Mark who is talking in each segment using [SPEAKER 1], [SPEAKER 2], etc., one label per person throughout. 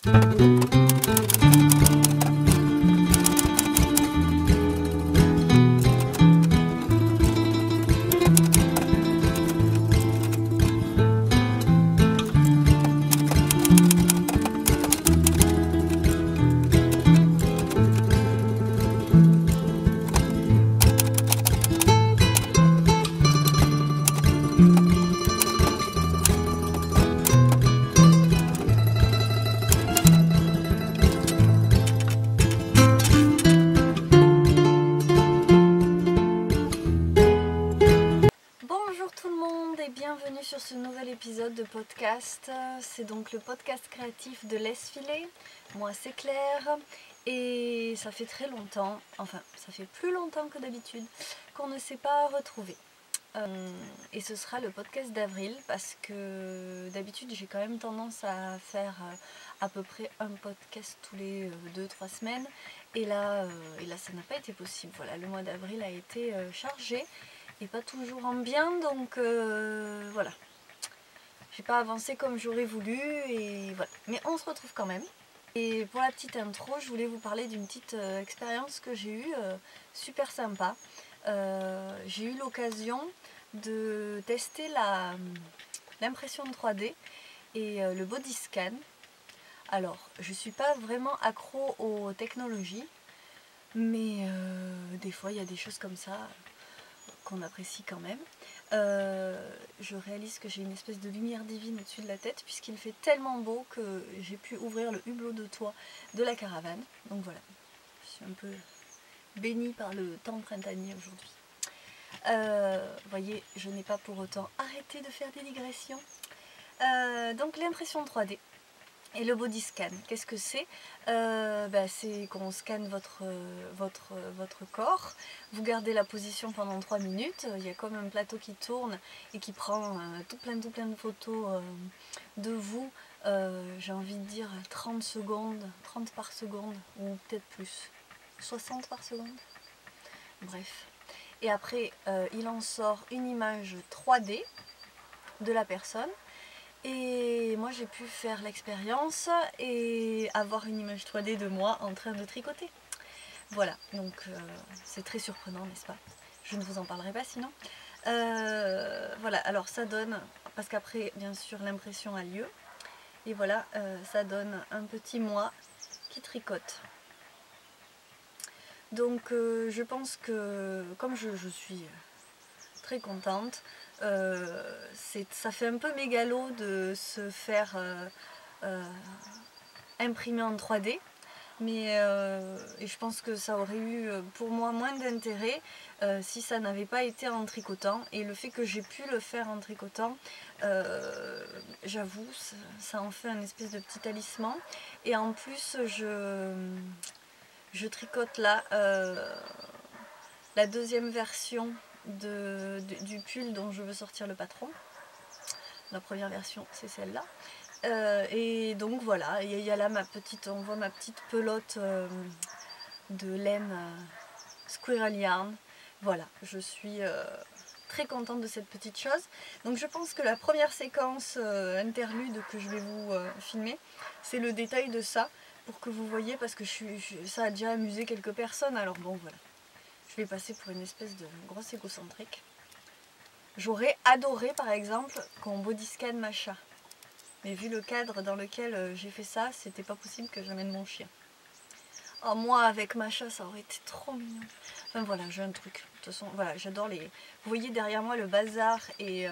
[SPEAKER 1] Bienvenue sur ce nouvel épisode de podcast. C'est donc le podcast créatif de Laisse filer. Moi c'est Claire et ça fait très longtemps, enfin ça fait plus longtemps que d'habitude qu'on ne s'est pas retrouvés. Et ce sera le podcast d'avril parce que d'habitude j'ai quand même tendance à faire à peu près un podcast tous les 2-3 semaines et là ça n'a pas été possible. Voilà, le mois d'avril a été chargé et pas toujours en bien, donc voilà, j'ai pas avancé comme j'aurais voulu et voilà, mais on se retrouve quand même. Et pour la petite intro, je voulais vous parler d'une petite expérience que j'ai eue, super sympa. J'ai eu l'occasion de tester l'impression 3D et le body scan. Alors, je suis pas vraiment accro aux technologies, mais des fois il y a des choses comme ça qu'on apprécie quand même. Je réalise que j'ai une espèce de lumière divine au-dessus de la tête puisqu'il fait tellement beau que j'ai pu ouvrir le hublot de toit de la caravane. Donc voilà, je suis un peu bénie par le temps printanier aujourd'hui. Vous voyez, je n'ai pas pour autant arrêté de faire des digressions. Donc l'impression 3D. Et le body scan, qu'est-ce que c'est? C'est qu'on scanne votre corps, vous gardez la position pendant 3 minutes, il y a comme un plateau qui tourne et qui prend tout plein de photos de vous, j'ai envie de dire 30 secondes, 30 par seconde ou peut-être plus, 60 par seconde, bref. Et après il en sort une image 3D de la personne. Et moi j'ai pu faire l'expérience et avoir une image 3D de moi en train de tricoter. Voilà, donc c'est très surprenant, n'est-ce pas? Je ne vous en parlerai pas sinon. Voilà, alors ça donne, parce qu'après bien sûr l'impression a lieu, et voilà, ça donne un petit moi qui tricote. Donc je pense que comme je suis très contente, ça fait un peu mégalo de se faire imprimer en 3D, mais et je pense que ça aurait eu pour moi moins d'intérêt si ça n'avait pas été en tricotant, et le fait que j'ai pu le faire en tricotant, j'avoue, ça en fait un espèce de petit talisman. Et en plus je tricote là la deuxième version du pull dont je veux sortir le patron. La première version c'est celle-là. Et donc voilà, il y a là on voit ma petite pelote de laine Squirrel Yarn. Voilà, je suis très contente de cette petite chose. Donc je pense que la première séquence interlude que je vais vous filmer, c'est le détail de ça, pour que vous voyez, parce que ça a déjà amusé quelques personnes, alors bon voilà. Je vais passer pour une espèce de grosse égocentrique. J'aurais adoré par exemple qu'on body scan ma chat. Mais vu le cadre dans lequel j'ai fait ça, c'était pas possible que j'amène mon chien. Oh, moi avec ma chat, ça aurait été trop mignon. Enfin voilà, j'ai un truc. De toute façon, voilà, j'adore les... Vous voyez derrière moi le bazar et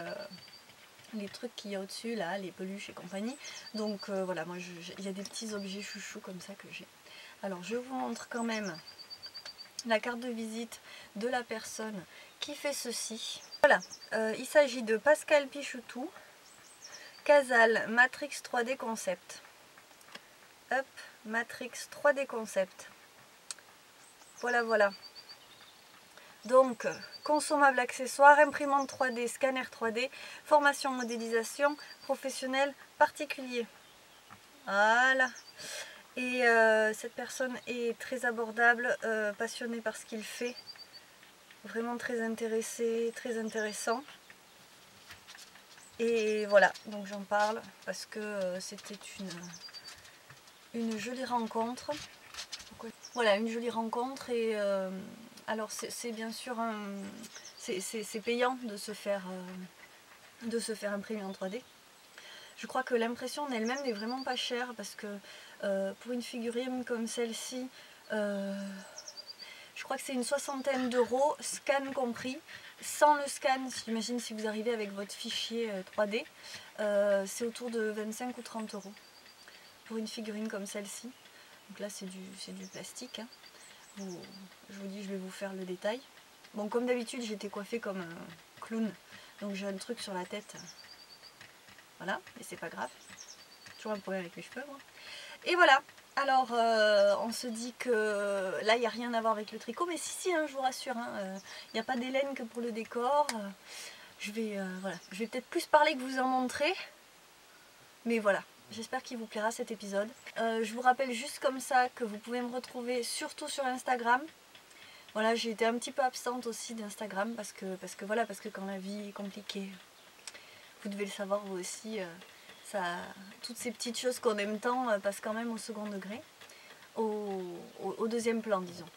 [SPEAKER 1] les trucs qu'il y a au-dessus, là, les peluches et compagnie. Donc voilà, moi il y a des petits objets chouchous comme ça que j'ai. Alors je vous montre quand même la carte de visite de la personne qui fait ceci. Voilà, il s'agit de Pascal Pichoutou, Casal Matrix 3D Concept. Hop, Matrix 3D Concept. Voilà, voilà. Donc, consommable accessoire, imprimante 3D, scanner 3D, formation modélisation, professionnel, particulier. Voilà. Et cette personne est très abordable, passionnée par ce qu'il fait. Vraiment très intéressé, très intéressant. Et voilà, donc j'en parle parce que c'était une jolie rencontre. Voilà, une jolie rencontre et alors c'est bien sûr c'est payant de se faire imprimer en 3D. Je crois que l'impression en elle-même n'est vraiment pas chère parce que pour une figurine comme celle-ci, je crois que c'est une 60aine d'euros, scan compris. Sans le scan, j'imagine si vous arrivez avec votre fichier 3D, c'est autour de 25 ou 30 euros pour une figurine comme celle-ci. Donc là c'est du plastique. Hein. Je vous dis, je vais vous faire le détail. Bon, comme d'habitude, j'étais coiffée comme un clown, donc j'ai un truc sur la tête. Voilà, mais c'est pas grave. Toujours un problème avec mes cheveux, moi. Et voilà. Alors, on se dit que là, il n'y a rien à voir avec le tricot, mais si, hein, je vous rassure, il n'y a pas d'Hélène que pour le décor. Voilà, je vais peut-être plus parler que vous en montrer, mais voilà. J'espère qu'il vous plaira cet épisode. Je vous rappelle juste comme ça que vous pouvez me retrouver surtout sur Instagram. Voilà, j'ai été un petit peu absente aussi d'Instagram parce que quand la vie est compliquée, vous devez le savoir vous aussi, toutes ces petites choses qu'on aime tant passent quand même au second degré, au deuxième plan disons.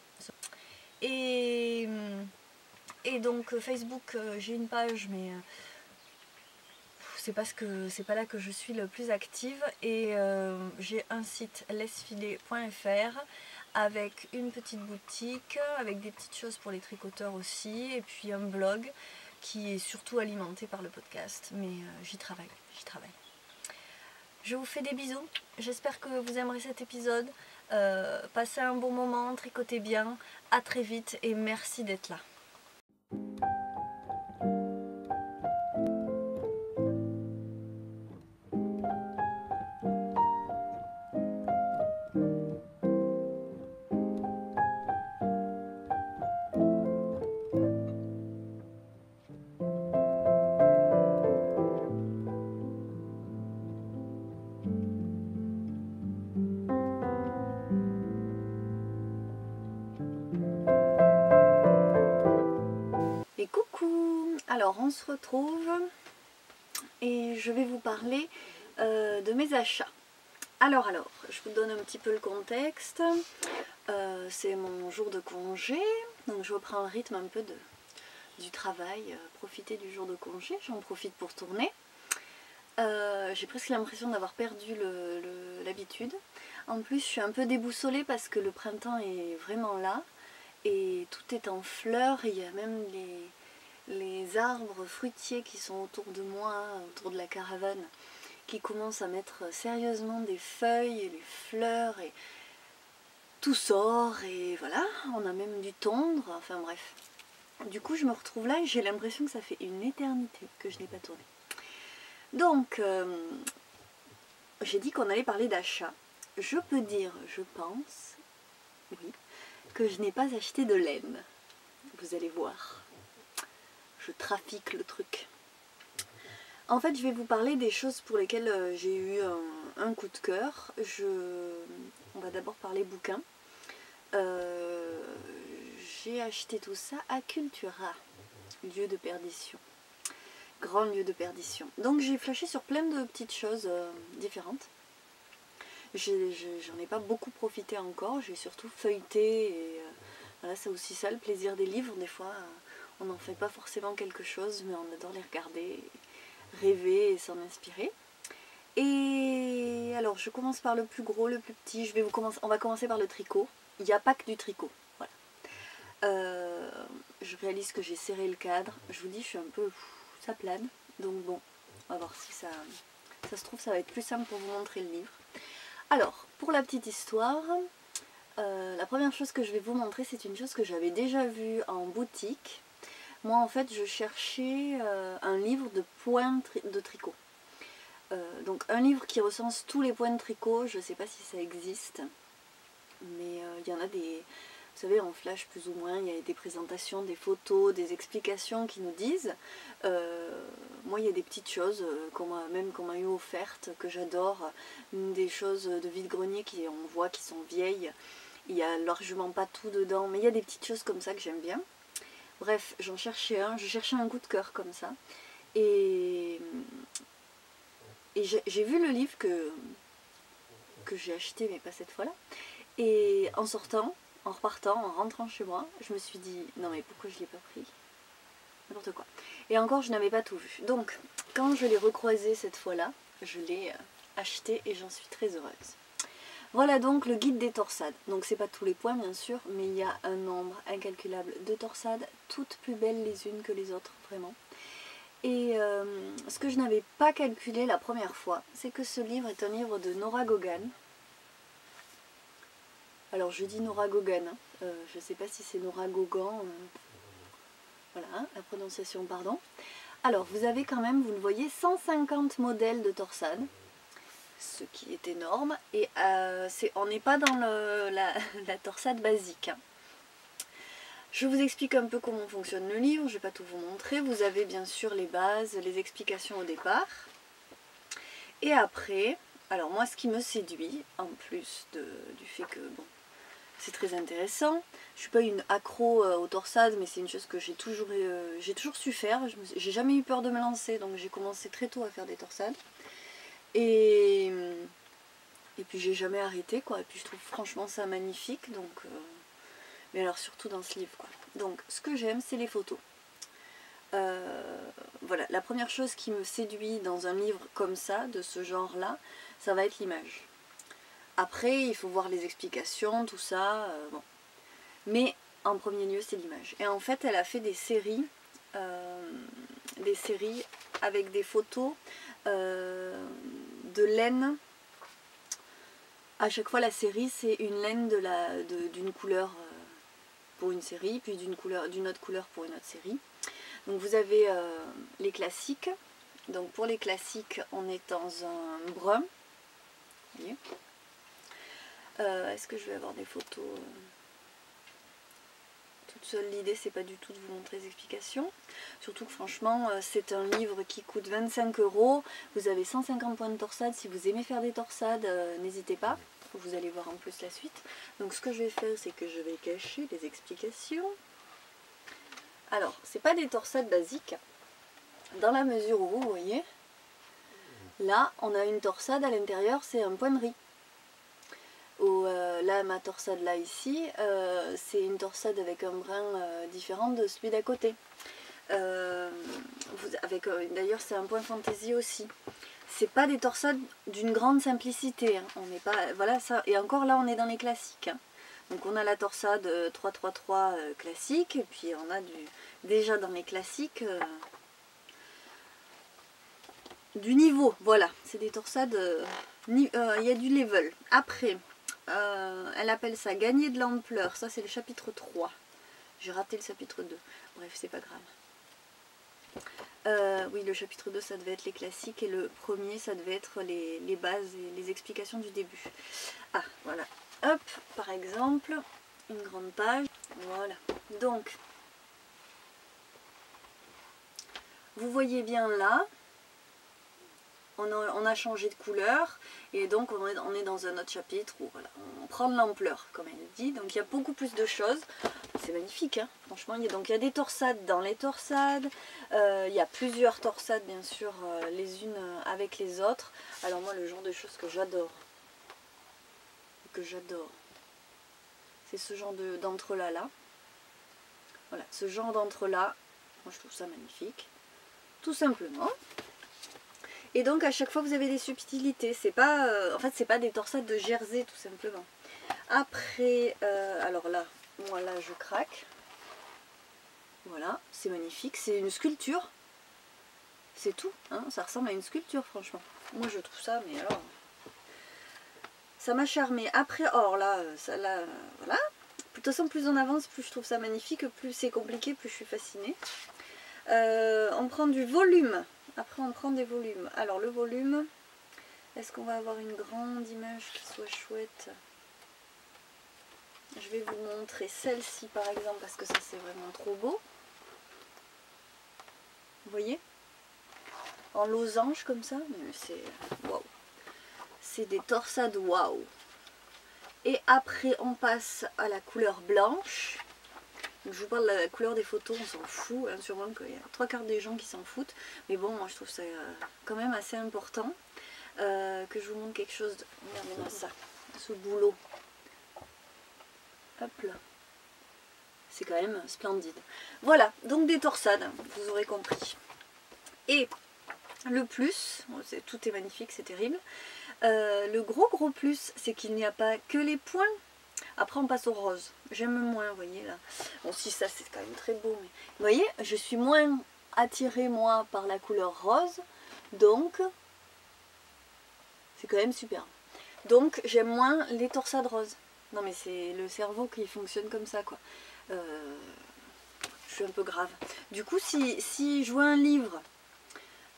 [SPEAKER 1] Et donc Facebook, j'ai une page mais c'est pas là que je suis le plus active et j'ai un site lesfilet.fr avec une petite boutique, avec des petites choses pour les tricoteurs aussi et puis un blog qui est surtout alimenté par le podcast, mais j'y travaille. Je vous fais des bisous, j'espère que vous aimerez cet épisode, passez un bon moment, tricotez bien, à très vite et merci d'être là. Et coucou! Alors on se retrouve et je vais vous parler de mes achats. Alors, je vous donne un petit peu le contexte. C'est mon jour de congé, donc je reprends le rythme un peu du travail, profiter du jour de congé, j'en profite pour tourner. J'ai presque l'impression d'avoir perdu l'habitude. En plus je suis un peu déboussolée parce que le printemps est vraiment là et tout est en fleurs, et il y a même les arbres fruitiers qui sont autour de moi, autour de la caravane, qui commencent à mettre sérieusement des feuilles et des fleurs et tout sort et voilà, on a même du tondre, enfin bref. Du coup je me retrouve là et j'ai l'impression que ça fait une éternité que je n'ai pas tourné. Donc j'ai dit qu'on allait parler d'achat. Je peux dire, je pense, oui, que je n'ai pas acheté de laine. Vous allez voir. Je trafique le truc. En fait, je vais vous parler des choses pour lesquelles j'ai eu un coup de cœur. On va d'abord parler bouquins. J'ai acheté tout ça à Cultura, lieu de perdition. Grand lieu de perdition. Donc j'ai flashé sur plein de petites choses différentes. J'en ai pas beaucoup profité encore, j'ai surtout feuilleté et voilà, c'est aussi ça le plaisir des livres. Des fois on n'en fait pas forcément quelque chose, mais on adore les regarder, rêver et s'en inspirer. Et alors je commence par le plus gros, le plus petit. On va commencer par le tricot. Il n'y a pas que du tricot, voilà. Je réalise que j'ai serré le cadre. Je vous dis, je suis un peu... ça plane. Donc bon, on va voir si ça se trouve, ça va être plus simple pour vous montrer le livre. Alors, pour la petite histoire, la première chose que je vais vous montrer, c'est une chose que j'avais déjà vue en boutique. Moi, en fait, je cherchais un livre de points de tricot. Donc, un livre qui recense tous les points de tricot. Je ne sais pas si ça existe, mais il y en a des... Vous savez, en flash plus ou moins, il y a des présentations, des photos, des explications qui nous disent. Moi, il y a des petites choses qu'on m'a eu offertes, que j'adore. Des choses de vide-grenier on voit qui sont vieilles. Il n'y a largement pas tout dedans, mais il y a des petites choses comme ça que j'aime bien. Bref, j'en cherchais un, je cherchais un coup de cœur comme ça. Et j'ai vu le livre que j'ai acheté mais pas cette fois là. Et en sortant, en repartant, en rentrant chez moi, je me suis dit non mais pourquoi je l'ai pas pris, n'importe quoi. Et encore je n'avais pas tout vu. Donc quand je l'ai recroisé cette fois là, je l'ai acheté et j'en suis très heureuse. Voilà donc le guide des torsades. Donc c'est pas tous les points bien sûr, mais il y a un nombre incalculable de torsades, toutes plus belles les unes que les autres, vraiment. Et ce que je n'avais pas calculé la première fois, c'est que ce livre est un livre de Nora Gogan. Alors je dis Nora Gogan, hein. Je ne sais pas si c'est Nora Gogan, voilà, hein, la prononciation, pardon. Alors vous avez quand même, vous le voyez, 150 modèles de torsades. Ce qui est énorme, et on n'est pas dans la torsade basique. Hein. Je vous explique un peu comment fonctionne le livre, je ne vais pas tout vous montrer. Vous avez bien sûr les bases, les explications au départ. Et après, alors moi ce qui me séduit, en plus du fait que bon, c'est très intéressant, je ne suis pas une accro aux torsades, mais c'est une chose que j'ai toujours su faire. J'ai jamais eu peur de me lancer, donc j'ai commencé très tôt à faire des torsades. Et puis j'ai jamais arrêté quoi, et puis je trouve franchement ça magnifique, donc mais alors surtout dans ce livre quoi. Donc ce que j'aime c'est les photos. Voilà, la première chose qui me séduit dans un livre comme ça, de ce genre là, ça va être l'image. Après il faut voir les explications, tout ça, bon. Mais en premier lieu c'est l'image. Et en fait elle a fait des séries avec des photos de laine. À chaque fois la série c'est une laine d'une couleur pour une série, puis d'une autre couleur pour une autre série. Donc vous avez les classiques. Donc pour les classiques on est dans un brun. Vous voyez. Est-ce que je vais avoir des photos toute seule? L'idée c'est pas du tout de vous montrer les explications. Surtout que franchement c'est un livre qui coûte 25 €. Vous avez 150 points de torsade. Si vous aimez faire des torsades, n'hésitez pas. Vous allez voir en plus la suite. Donc ce que je vais faire c'est que je vais cacher les explications. Alors c'est pas des torsades basiques. Dans la mesure où vous voyez, là on a une torsade à l'intérieur, c'est un point de riz. Là ma torsade là ici, c'est une torsade avec un brin différent de celui d'à côté. D'ailleurs c'est un point fantaisie aussi. C'est pas des torsades d'une grande simplicité, hein. On n'est pas, voilà ça, et encore là on est dans les classiques. Hein. Donc on a la torsade 333 classique, et puis on a déjà dans les classiques du niveau, voilà, c'est des torsades, il y a du level. Après, elle appelle ça gagner de l'ampleur, ça c'est le chapitre 3. J'ai raté le chapitre 2, bref c'est pas grave. Oui, le chapitre 2 ça devait être les classiques et le premier ça devait être les bases et les explications du début. Ah voilà, hop, par exemple, une grande page, voilà. Donc, vous voyez bien là, on a changé de couleur et donc on est dans un autre chapitre où voilà, on prend de l'ampleur comme elle dit, donc il y a beaucoup plus de choses. C'est magnifique hein, franchement. Il y a des torsades dans les torsades, il y a plusieurs torsades bien sûr les unes avec les autres. Alors moi le genre de choses que j'adore, c'est ce genre d'entrelacs là. Voilà, ce genre d'entrelacs, moi je trouve ça magnifique, tout simplement. Et donc à chaque fois vous avez des subtilités, c'est pas, en fait c'est pas des torsades de jersey tout simplement. Après, alors là, moi là je craque, voilà, c'est magnifique, c'est une sculpture, c'est tout, hein, ça ressemble à une sculpture franchement. Moi je trouve ça, mais alors, ça m'a charmé. Après, or là, ça là, voilà, de toute façon plus on avance, plus je trouve ça magnifique, plus c'est compliqué, plus je suis fascinée. On prend du volume. Après on prend des volumes. Alors le volume, est-ce qu'on va avoir une grande image qui soit chouette? Je vais vous montrer celle-ci par exemple parce que ça c'est vraiment trop beau. Vous voyez? En losange comme ça, mais c'est waouh. C'est des torsades waouh. Et après on passe à la couleur blanche. Donc, je vous parle de la couleur des photos, on s'en fout, hein, sûrement qu'il y a 3/4 des gens qui s'en foutent, mais bon moi je trouve ça quand même assez important. que je vous montre quelque chose de... Regardez-moi ça, ce boulot. Hop là. C'est quand même splendide. Voilà, donc des torsades, vous aurez compris. Et le plus, tout est magnifique, c'est terrible. Le gros plus, c'est qu'il n'y a pas que les points. Après on passe au rose. J'aime moins, vous voyez là. Bon, si ça c'est quand même très beau. Mais... Vous voyez, je suis moins attirée moi par la couleur rose. Donc, c'est quand même super. Donc j'aime moins les torsades roses. Non mais c'est le cerveau qui fonctionne comme ça quoi. Je suis un peu grave. Du coup si je vois un livre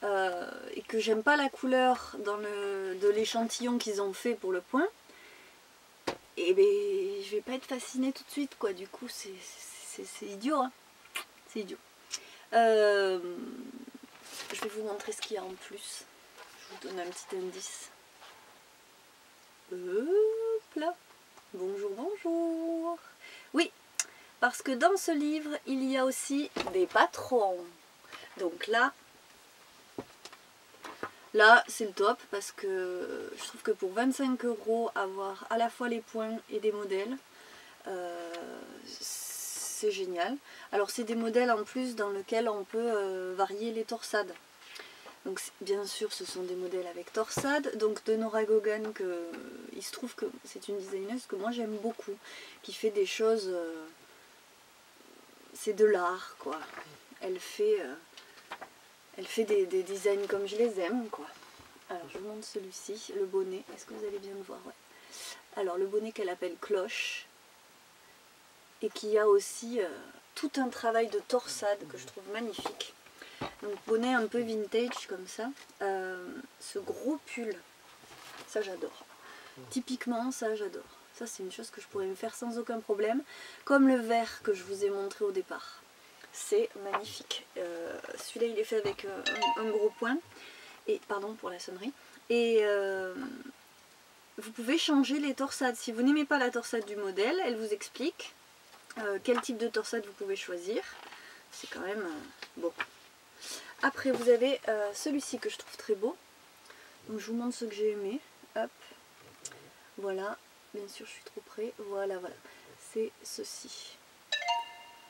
[SPEAKER 1] et que j'aime pas la couleur de l'échantillon qu'ils ont fait pour le point, et ben je vais pas être fascinée tout de suite quoi. Du coup c'est idiot hein. C'est idiot. Je vais vous montrer ce qu'il y a en plus. Je vous donne un petit indice. Hop là. Bonjour, bonjour. Oui, parce que dans ce livre, il y a aussi des patrons. Donc là c'est le top parce que je trouve que pour 25 € avoir à la fois les points et des modèles, c'est génial. Alors c'est des modèles en plus dans lesquels on peut varier les torsades. Donc bien sûr ce sont des modèles avec torsade, donc de Nora Gogan, il se trouve que c'est une designeuse que moi j'aime beaucoup, qui fait des choses, c'est de l'art quoi. Elle fait des designs comme je les aime quoi. Alors je vous montre celui-ci, le bonnet, est-ce que vous allez bien le voir? Ouais. Alors le bonnet qu'elle appelle cloche, et qui a aussi tout un travail de torsade que je trouve magnifique. Donc bonnet un peu vintage comme ça. Ce gros pull, ça j'adore. Typiquement ça j'adore. Ça c'est une chose que je pourrais me faire sans aucun problème. Comme le vert que je vous ai montré au départ. C'est magnifique. Celui-là il est fait avec un gros point. Et pardon pour la sonnerie. Et vous pouvez changer les torsades. Si vous n'aimez pas la torsade du modèle, elle vous explique quel type de torsade vous pouvez choisir. C'est quand même bon. Après vous avez celui-ci que je trouve très beau. Donc je vous montre ce que j'ai aimé. Hop. Voilà. Bien sûr je suis trop près. Voilà, voilà. C'est ceci.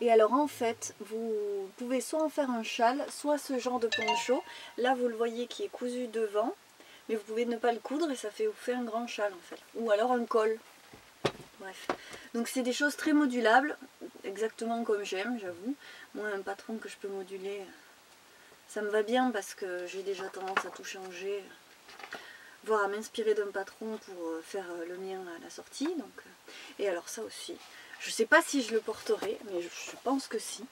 [SPEAKER 1] Et alors en fait, vous pouvez soit en faire un châle, soit ce genre de poncho. Là vous le voyez qui est cousu devant. Mais vous pouvez ne pas le coudre et ça fait vous fait un grand châle en fait. Ou alors un col. Bref. Donc c'est des choses très modulables. Exactement comme j'aime, j'avoue. Moi un patron que je peux moduler... Ça me va bien parce que j'ai déjà tendance à tout changer, voire à m'inspirer d'un patron pour faire le mien à la sortie. Donc, et alors ça aussi, je ne sais pas si je le porterai, mais je pense que si.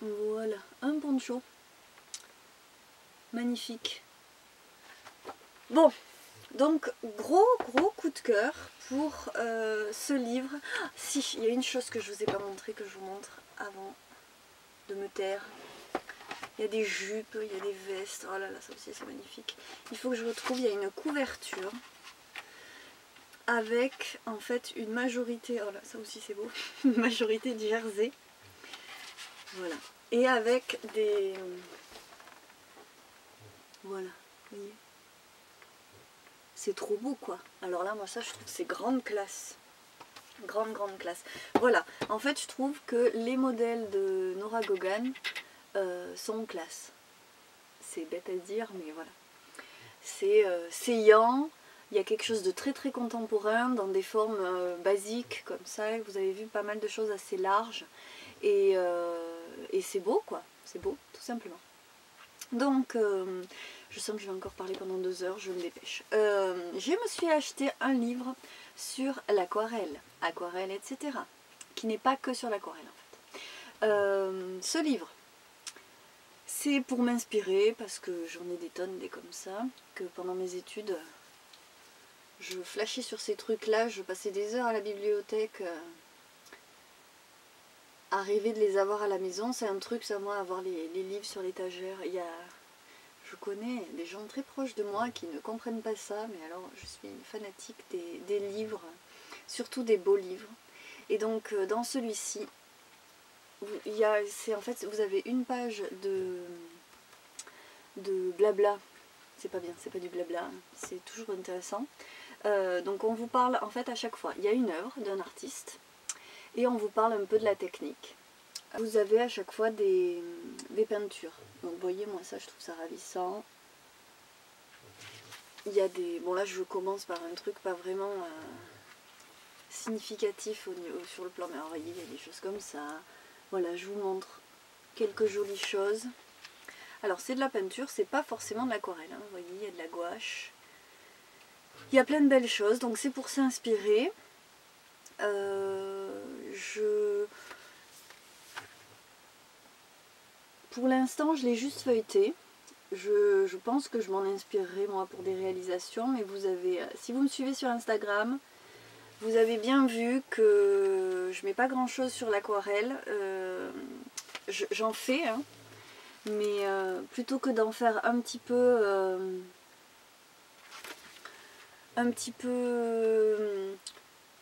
[SPEAKER 1] Voilà, un poncho. Magnifique. Bon, donc gros coup de cœur pour ce livre. Ah, si, il y a une chose que je ne vous ai pas montré, que je vous montre avant de me taire. Il y a des jupes, il y a des vestes, oh là là, ça aussi c'est magnifique. Il faut que je retrouve, il y a une couverture avec en fait une majorité, oh là, ça aussi c'est beau, une majorité de jersey. Voilà. Et avec des... Voilà, vous voyez. C'est trop beau quoi. Alors là, moi ça je trouve que c'est grande classe. Grande classe. Voilà, en fait je trouve que les modèles de Nora Gogan sont classe. C'est bête à dire, mais voilà. C'est saillant, il y a quelque chose de très contemporain dans des formes basiques comme ça. Vous avez vu pas mal de choses assez larges et c'est beau quoi, c'est beau tout simplement. Donc je sens que je vais encore parler pendant 2 heures, je me dépêche. Je me suis acheté un livre sur l'aquarelle, etc. Qui n'est pas que sur l'aquarelle en fait. Ce livre, c'est pour m'inspirer parce que j'en ai des tonnes des comme ça, que pendant mes études, je flashais sur ces trucs-là, je passais des heures à la bibliothèque à rêver de les avoir à la maison. C'est un truc, ça, moi, avoir les livres sur l'étagère. Je connais des gens très proches de moi qui ne comprennent pas ça, mais alors je suis une fanatique des livres, surtout des beaux livres. Et donc dans celui-ci, en fait, vous avez une page de blabla c'est pas bien, c'est pas du blabla, c'est toujours intéressant. Donc on vous parle en fait à chaque fois, il y a une œuvre d'un artiste et on vous parle un peu de la technique. Vous avez à chaque fois des peintures. Donc vous voyez, moi ça je trouve ça ravissant. Il y a des... Bon là je commence par un truc pas vraiment significatif sur le plan, mais alors, vous voyez, il y a des choses comme ça. Voilà, je vous montre quelques jolies choses. Alors c'est de la peinture, c'est pas forcément de l'aquarelle, hein. Vous voyez, il y a de la gouache. Il y a plein de belles choses, donc c'est pour s'inspirer. Pour l'instant, je l'ai juste feuilleté. Je pense que je m'en inspirerai moi pour des réalisations, mais vous avez, si vous me suivez sur Instagram, vous avez bien vu que je mets pas grand chose sur l'aquarelle. J'en fais, hein, mais plutôt que d'en faire un petit peu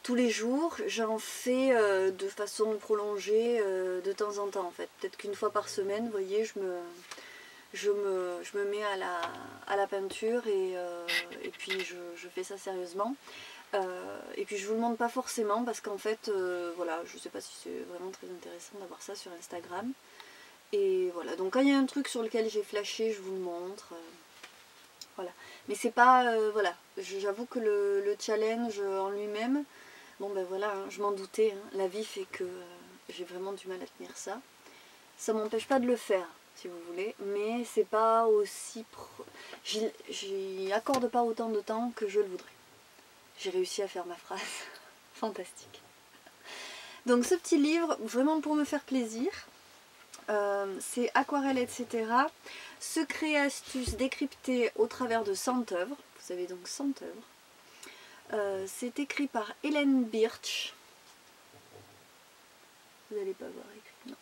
[SPEAKER 1] tous les jours, j'en fais de façon prolongée de temps en temps en fait. Peut-être qu'une fois par semaine, vous voyez, je me mets à la peinture et puis je fais ça sérieusement. Et puis je vous le montre pas forcément parce qu'en fait, voilà, je sais pas si c'est vraiment très intéressant d'avoir ça sur Instagram. Et voilà, donc quand il y a un truc sur lequel j'ai flashé, je vous le montre. Voilà, mais c'est pas, voilà, j'avoue que le challenge en lui-même, bon ben voilà, hein, je m'en doutais, hein, la vie fait que j'ai vraiment du mal à tenir ça. Ça m'empêche pas de le faire, si vous voulez, mais c'est pas aussi... J'y accorde pas autant de temps que je le voudrais. J'ai réussi à faire ma phrase, fantastique. Donc ce petit livre, vraiment pour me faire plaisir, c'est Aquarelle, etc. Secrets et astuces décryptés au travers de 100 œuvres. Vous avez donc 100 œuvres. C'est écrit par Hélène Birch. Vous n'allez pas voir écrit, non,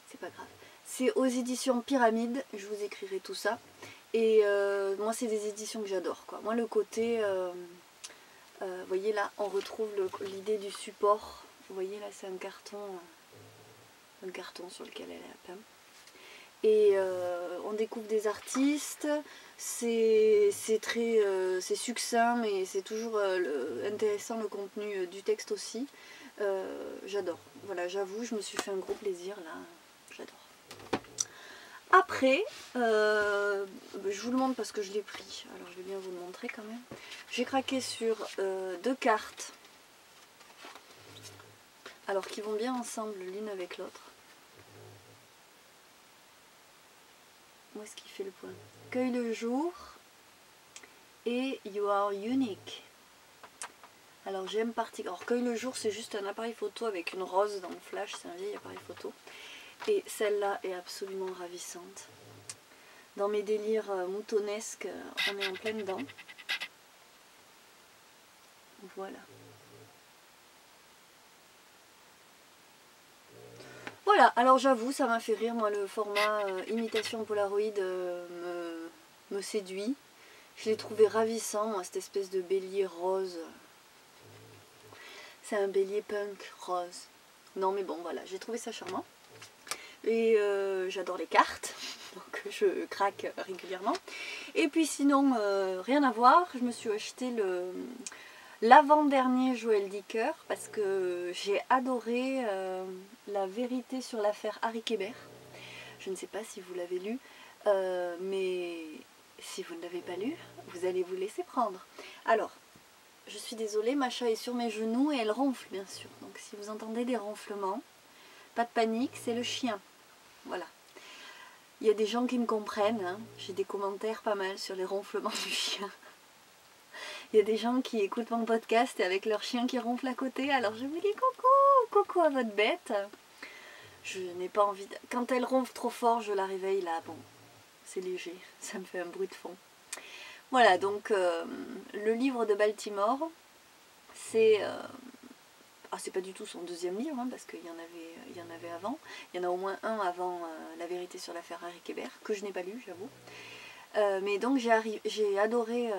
[SPEAKER 1] c'est pas grave. C'est aux éditions Pyramide, je vous écrirai tout ça. Et moi c'est des éditions que j'adore, quoi. Moi le côté, vous voyez là, on retrouve l'idée du support. Vous voyez là, c'est un carton sur lequel elle a peint. Et on découvre des artistes, c'est succinct, mais c'est toujours intéressant le contenu du texte aussi. J'adore. Voilà, j'avoue, je me suis fait un gros plaisir là. J'adore. Après, je vous le montre parce que je l'ai pris. Alors je vais bien vous le montrer quand même. J'ai craqué sur 2 cartes. Alors qui vont bien ensemble l'une avec l'autre. Où est-ce qu'il fait le point? Cueille le jour et You Are Unique. Alors j'aime particulièrement. Alors Cueille le jour, c'est juste un appareil photo avec une rose dans le flash, c'est un vieil appareil photo. Et celle-là est absolument ravissante. Dans mes délires moutonesques, on est en plein dedans. Voilà. Voilà, alors j'avoue, ça m'a fait rire, moi le format imitation Polaroid me séduit. Je l'ai trouvé ravissant, moi, cette espèce de bélier rose. C'est un bélier punk rose. Non mais bon, voilà, j'ai trouvé ça charmant. Et j'adore les cartes, donc je craque régulièrement. Et puis sinon, rien à voir, je me suis acheté l'avant-dernier Joël Dicker parce que j'ai adoré La vérité sur l'affaire Harry Kéber. Je ne sais pas si vous l'avez lu, mais si vous ne l'avez pas lu, vous allez vous laisser prendre. Alors, je suis désolée, Macha est sur mes genoux et elle ronfle bien sûr. Donc si vous entendez des ronflements, pas de panique, c'est le chien. Voilà. Il y a des gens qui me comprennent, hein. J'ai des commentaires pas mal sur les ronflements du chien. Il y a des gens qui écoutent mon podcast et avec leur chien qui ronfle à côté, alors je vous dis coucou, coucou à votre bête. Je n'ai pas envie de... Quand elle ronfle trop fort, je la réveille là, bon, c'est léger, ça me fait un bruit de fond. Voilà, donc le livre de Baltimore, c'est... c'est pas du tout son deuxième livre, hein, parce qu'il y en avait avant. Il y en a au moins un avant La vérité sur l'affaire Harry Kéber, que je n'ai pas lu, j'avoue. Mais donc j'ai adoré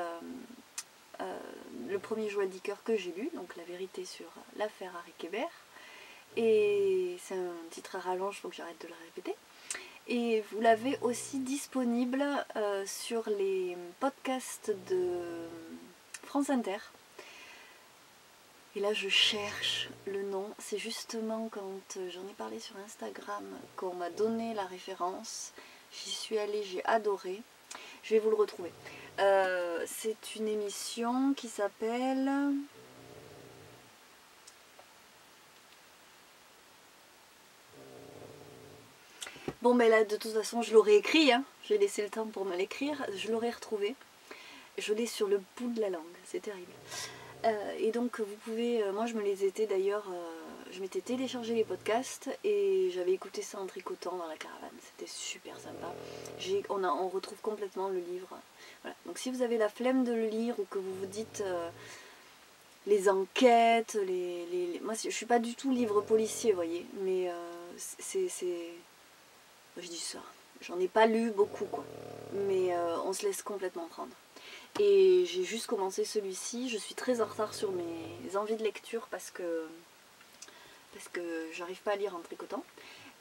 [SPEAKER 1] le premier Joël Dicker que j'ai lu, donc La vérité sur l'affaire Harry Kéber. Et c'est un titre à rallonge, donc j'arrête de le répéter. Et vous l'avez aussi disponible sur les podcasts de France Inter. Et là je cherche le nom, c'est justement quand j'en ai parlé sur Instagram qu'on m'a donné la référence. J'y suis allée, j'ai adoré. Je vais vous le retrouver. C'est une émission qui s'appelle... Bon mais là de toute façon je l'aurais écrit, hein. J'ai laissé le temps pour me l'écrire, je l'aurais retrouvé. Je l'ai sur le bout de la langue, c'est terrible. Et donc vous pouvez, moi je me les étais d'ailleurs, je m'étais téléchargé les podcasts et j'avais écouté ça en tricotant dans la caravane, c'était super sympa. On retrouve complètement le livre. Voilà. Donc si vous avez la flemme de le lire ou que vous vous dites les enquêtes, moi je suis pas du tout livre policier, vous voyez, mais je dis ça, j'en ai pas lu beaucoup quoi, mais on se laisse complètement prendre. Et j'ai juste commencé celui-ci, je suis très en retard sur mes envies de lecture parce que j'arrive pas à lire en tricotant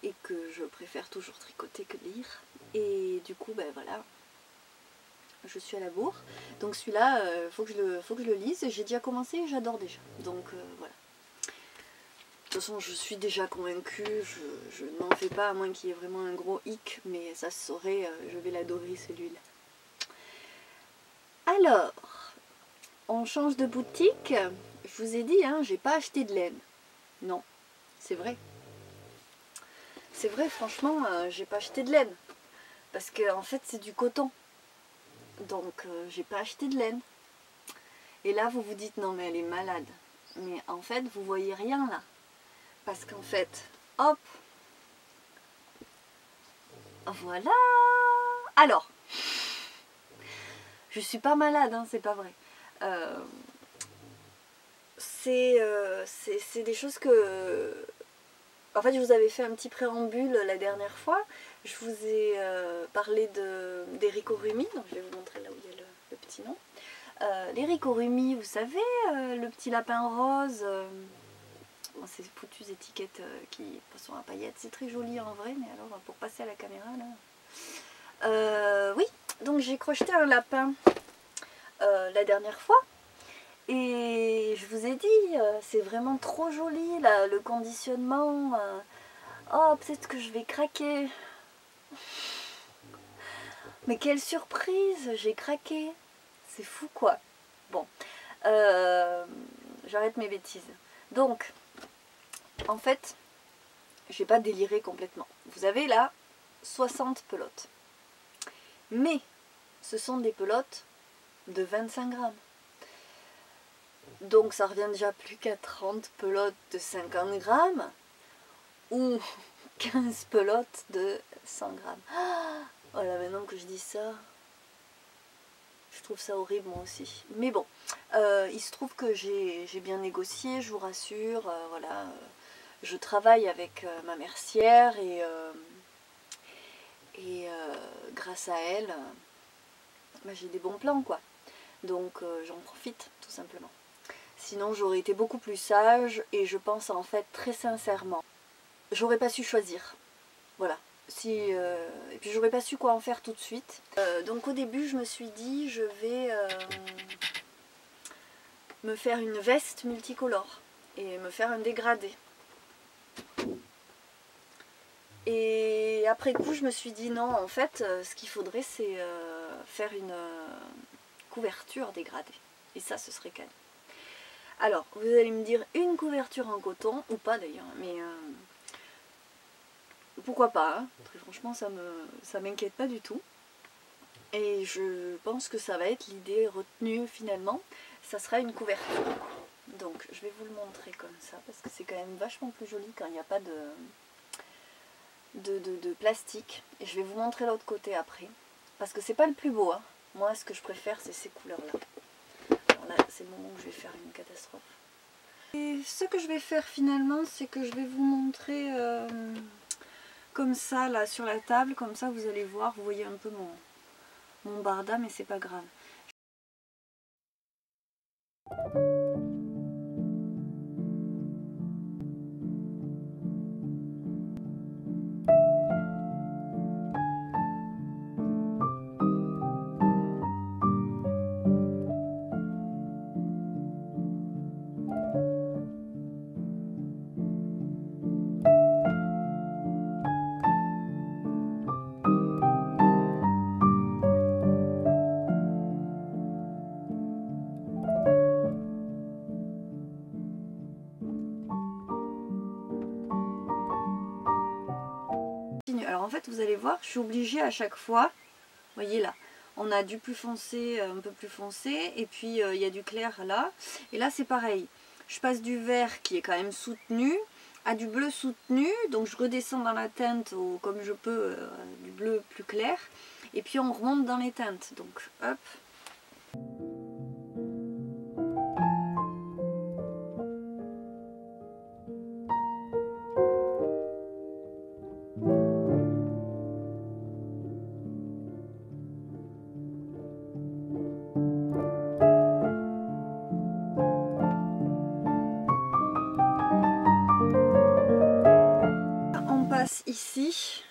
[SPEAKER 1] et que je préfère toujours tricoter que lire. Et du coup, ben voilà, je suis à la bourre. Donc celui-là, faut que je le lise. J'ai déjà commencé et j'adore déjà. Donc voilà. De toute façon, je suis déjà convaincue, je n'en fais pas à moins qu'il y ait vraiment un gros hic, mais ça se saurait, je vais l'adorer celui-là. Alors, on change de boutique. Je vous ai dit, hein, j'ai pas acheté de laine. Non, c'est vrai. C'est vrai, franchement, j'ai pas acheté de laine. Parce que en fait, c'est du coton. Donc, j'ai pas acheté de laine. Et là, vous vous dites, non, mais elle est malade. Mais en fait, vous voyez rien là. Parce qu'en fait, hop. Voilà. Alors, je suis pas malade, hein, c'est pas vrai. C'est des choses que... En fait, je vous avais fait un petit préambule la dernière fois. Je vous ai parlé d'Eriko-Rumi. Donc, je vais vous montrer là où il y a le petit nom. L'Eriko-Rumi, vous savez, le petit lapin rose. Bon, ces foutues étiquettes qui sont à paillettes. C'est très joli en vrai, mais alors pour passer à la caméra, là... oui, donc j'ai crocheté un lapin la dernière fois. Et je vous ai dit, c'est vraiment trop joli là, le conditionnement. Oh, peut-être que je vais craquer. Mais quelle surprise, j'ai craqué. C'est fou quoi. Bon, j'arrête mes bêtises. Donc, en fait, j'ai pas déliré complètement. Vous avez là 60 pelotes. Mais ce sont des pelotes de 25 grammes. Donc ça revient déjà plus qu'à 30 pelotes de 50 grammes ou 15 pelotes de 100 grammes. Voilà, maintenant que je dis ça, je trouve ça horrible moi aussi. Mais bon, il se trouve que j'ai bien négocié, je vous rassure. Voilà, je travaille avec ma mercière et grâce à elle, bah, j'ai des bons plans quoi. Donc j'en profite tout simplement. Sinon j'aurais été beaucoup plus sage et je pense en fait très sincèrement, j'aurais pas su choisir. Voilà. Et puis j'aurais pas su quoi en faire tout de suite. Donc au début je me suis dit je vais me faire une veste multicolore et me faire un dégradé. Et après coup je me suis dit non en fait ce qu'il faudrait c'est faire une couverture dégradée. Et ça ce serait canon. Alors, vous allez me dire une couverture en coton, ou pas d'ailleurs, mais pourquoi pas, hein. Très franchement, ça m'inquiète pas du tout. Et je pense que ça va être l'idée retenue finalement, ça sera une couverture. Donc, je vais vous le montrer comme ça, parce que c'est quand même vachement plus joli quand il n'y a pas de plastique. Et je vais vous montrer l'autre côté après, parce que c'est pas le plus beau, hein. Moi, ce que je préfère, c'est ces couleurs-là. Là, c'est le moment où je vais faire une catastrophe. Et ce que je vais faire finalement, c'est que je vais vous montrer comme ça, là, sur la table. Comme ça, vous allez voir, vous voyez un peu mon barda, mais c'est pas grave. en fait vous allez voir, je suis obligée à chaque fois, vous voyez là, on a du plus foncé, un peu plus foncé, et puis il y a du clair là, et là c'est pareil, je passe du vert qui est quand même soutenu, à du bleu soutenu, donc je redescends dans la teinte comme je peux, du bleu plus clair, et puis on remonte dans les teintes, donc hop. On passe ici.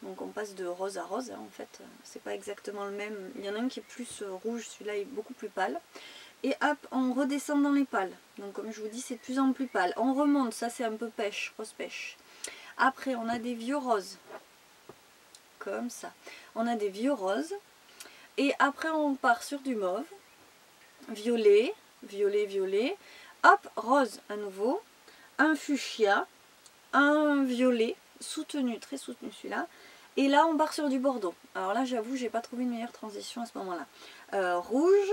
[SPEAKER 1] Donc on passe de rose à rose, hein, en fait, c'est pas exactement le même. Il y en a un qui est plus rouge, celui-là est beaucoup plus pâle. Et hop, on redescend dans les pâles. Donc comme je vous dis, c'est de plus en plus pâle. On remonte, ça c'est un peu pêche, rose pêche. Après, on a des vieux roses. Comme ça. On a des vieux roses. Et après, on part sur du mauve. Violet, violet, violet. Hop, rose à nouveau. Un fuchsia. Un violet, soutenu, très soutenu celui-là. Et là on part sur du bordeaux. Alors là j'avoue j'ai pas trouvé une meilleure transition à ce moment-là. Rouge,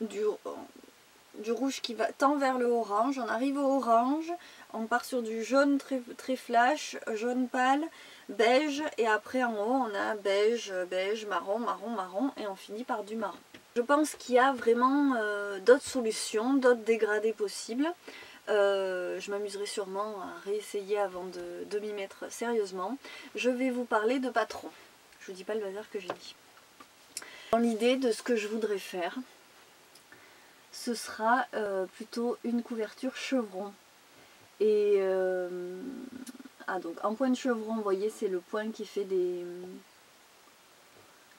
[SPEAKER 1] du rouge qui va tend vers le orange, on arrive au orange, on part sur du jaune très, très flash, jaune pâle, beige, et après en haut on a beige, beige, marron, marron, marron, et on finit par du marron. Je pense qu'il y a vraiment d'autres solutions, d'autres dégradés possibles. Je m'amuserai sûrement à réessayer avant de m'y mettre sérieusement. Je vais vous parler de patron. Je vous dis pas le bazar que j'ai dit. Dans l'idée de ce que je voudrais faire, ce sera plutôt une couverture chevron. Et donc en point de chevron, vous voyez, c'est le point qui fait des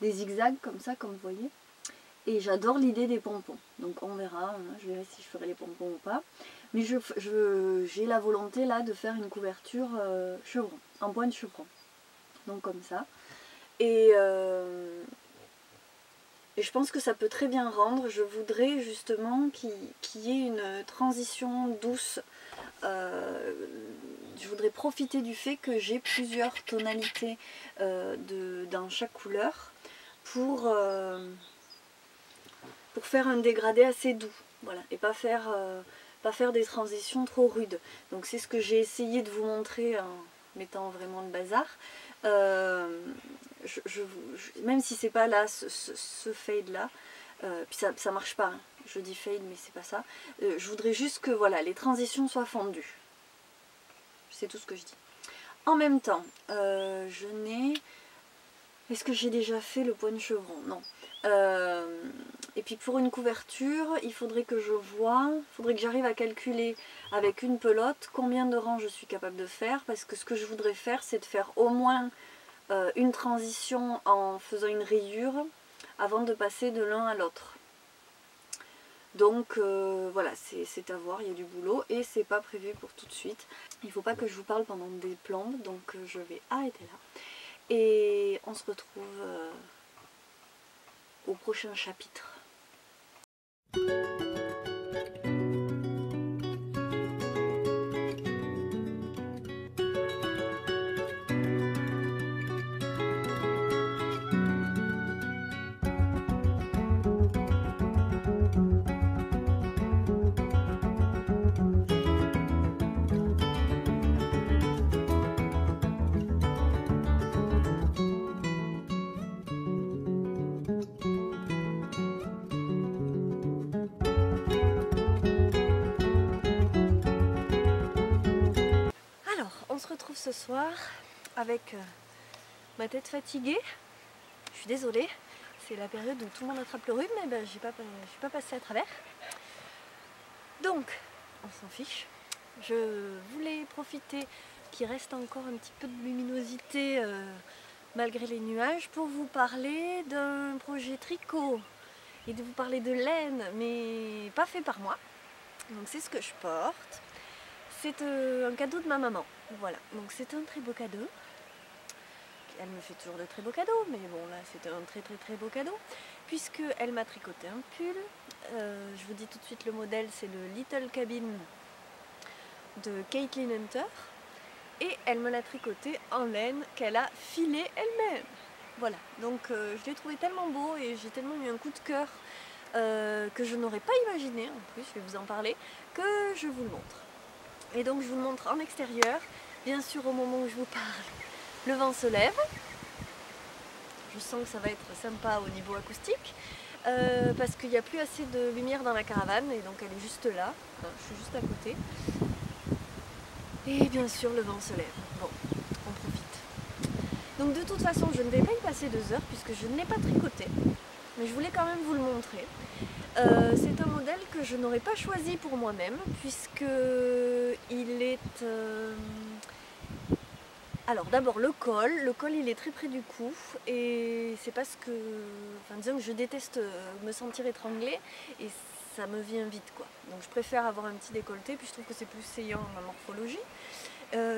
[SPEAKER 1] zigzags comme ça, comme vous voyez. Et j'adore l'idée des pompons. Donc on verra, hein, je verrai si je ferai les pompons ou pas. Mais j'ai la volonté là de faire une couverture chevron, en point de chevron. Donc comme ça. Et je pense que ça peut très bien rendre. Je voudrais justement qu'il y ait une transition douce. Je voudrais profiter du fait que j'ai plusieurs tonalités dans chaque couleur pour faire un dégradé assez doux, voilà, et pas faire des transitions trop rudes. Donc c'est ce que j'ai essayé de vous montrer en mettant vraiment le bazar. Même si c'est pas là ce fade là, puis ça marche pas, hein. Je dis fade mais c'est pas ça. Je voudrais juste que voilà, les transitions soient fondues. C'est tout ce que je dis. En même temps, est-ce que j'ai déjà fait le point de chevron? Non. Et puis pour une couverture, il faudrait que j'arrive à calculer avec une pelote combien de rangs je suis capable de faire, parce que ce que je voudrais faire, c'est de faire au moins une transition en faisant une rayure avant de passer de l'un à l'autre. Donc voilà, c'est à voir, il y a du boulot et c'est pas prévu pour tout de suite. Il ne faut pas que je vous parle pendant des plombes, donc je vais arrêter là. Et on se retrouve au prochain chapitre. On se retrouve ce soir avec ma tête fatiguée. Je suis désolée, c'est la période où tout le monde attrape le rhume, mais ben, je suis pas passée à travers. Donc, on s'en fiche. Je voulais profiter qu'il reste encore un petit peu de luminosité malgré les nuages pour vous parler d'un projet tricot et de vous parler de laine, mais pas fait par moi. Donc c'est ce que je porte. C'est un cadeau de ma maman. Voilà, donc c'est un très beau cadeau. Elle me fait toujours de très beaux cadeaux, mais bon là c'est un très beau cadeau, puisque elle m'a tricoté un pull. Je vous dis tout de suite le modèle, c'est le Little Cabin de Caitlin Hunter.
[SPEAKER 2] et elle me l'a tricoté en laine qu'elle a filé elle-même. Voilà, donc je l'ai trouvé tellement beau et j'ai tellement eu un coup de cœur que je n'aurais pas imaginé, en plus je vais vous en parler, que je vous le montre. Et donc je vous le montre en extérieur, bien sûr au moment où je vous parle, le vent se lève. Je sens que ça va être sympa au niveau acoustique parce qu'il n'y a plus assez de lumière dans la caravane et donc elle est juste là, enfin, je suis juste à côté. Et bien sûr le vent se lève. Bon, on profite. Donc de toute façon je ne vais pas y passer 2 heures puisque je ne l'ai pas tricoté, mais je voulais quand même vous le montrer. C'est un modèle que je n'aurais pas choisi pour moi-même puisque il est... Alors d'abord le col il est très près du cou et c'est parce que, enfin disons que je déteste me sentir étranglée et ça me vient vite quoi. Donc je préfère avoir un petit décolleté puis je trouve que c'est plus saillant en morphologie.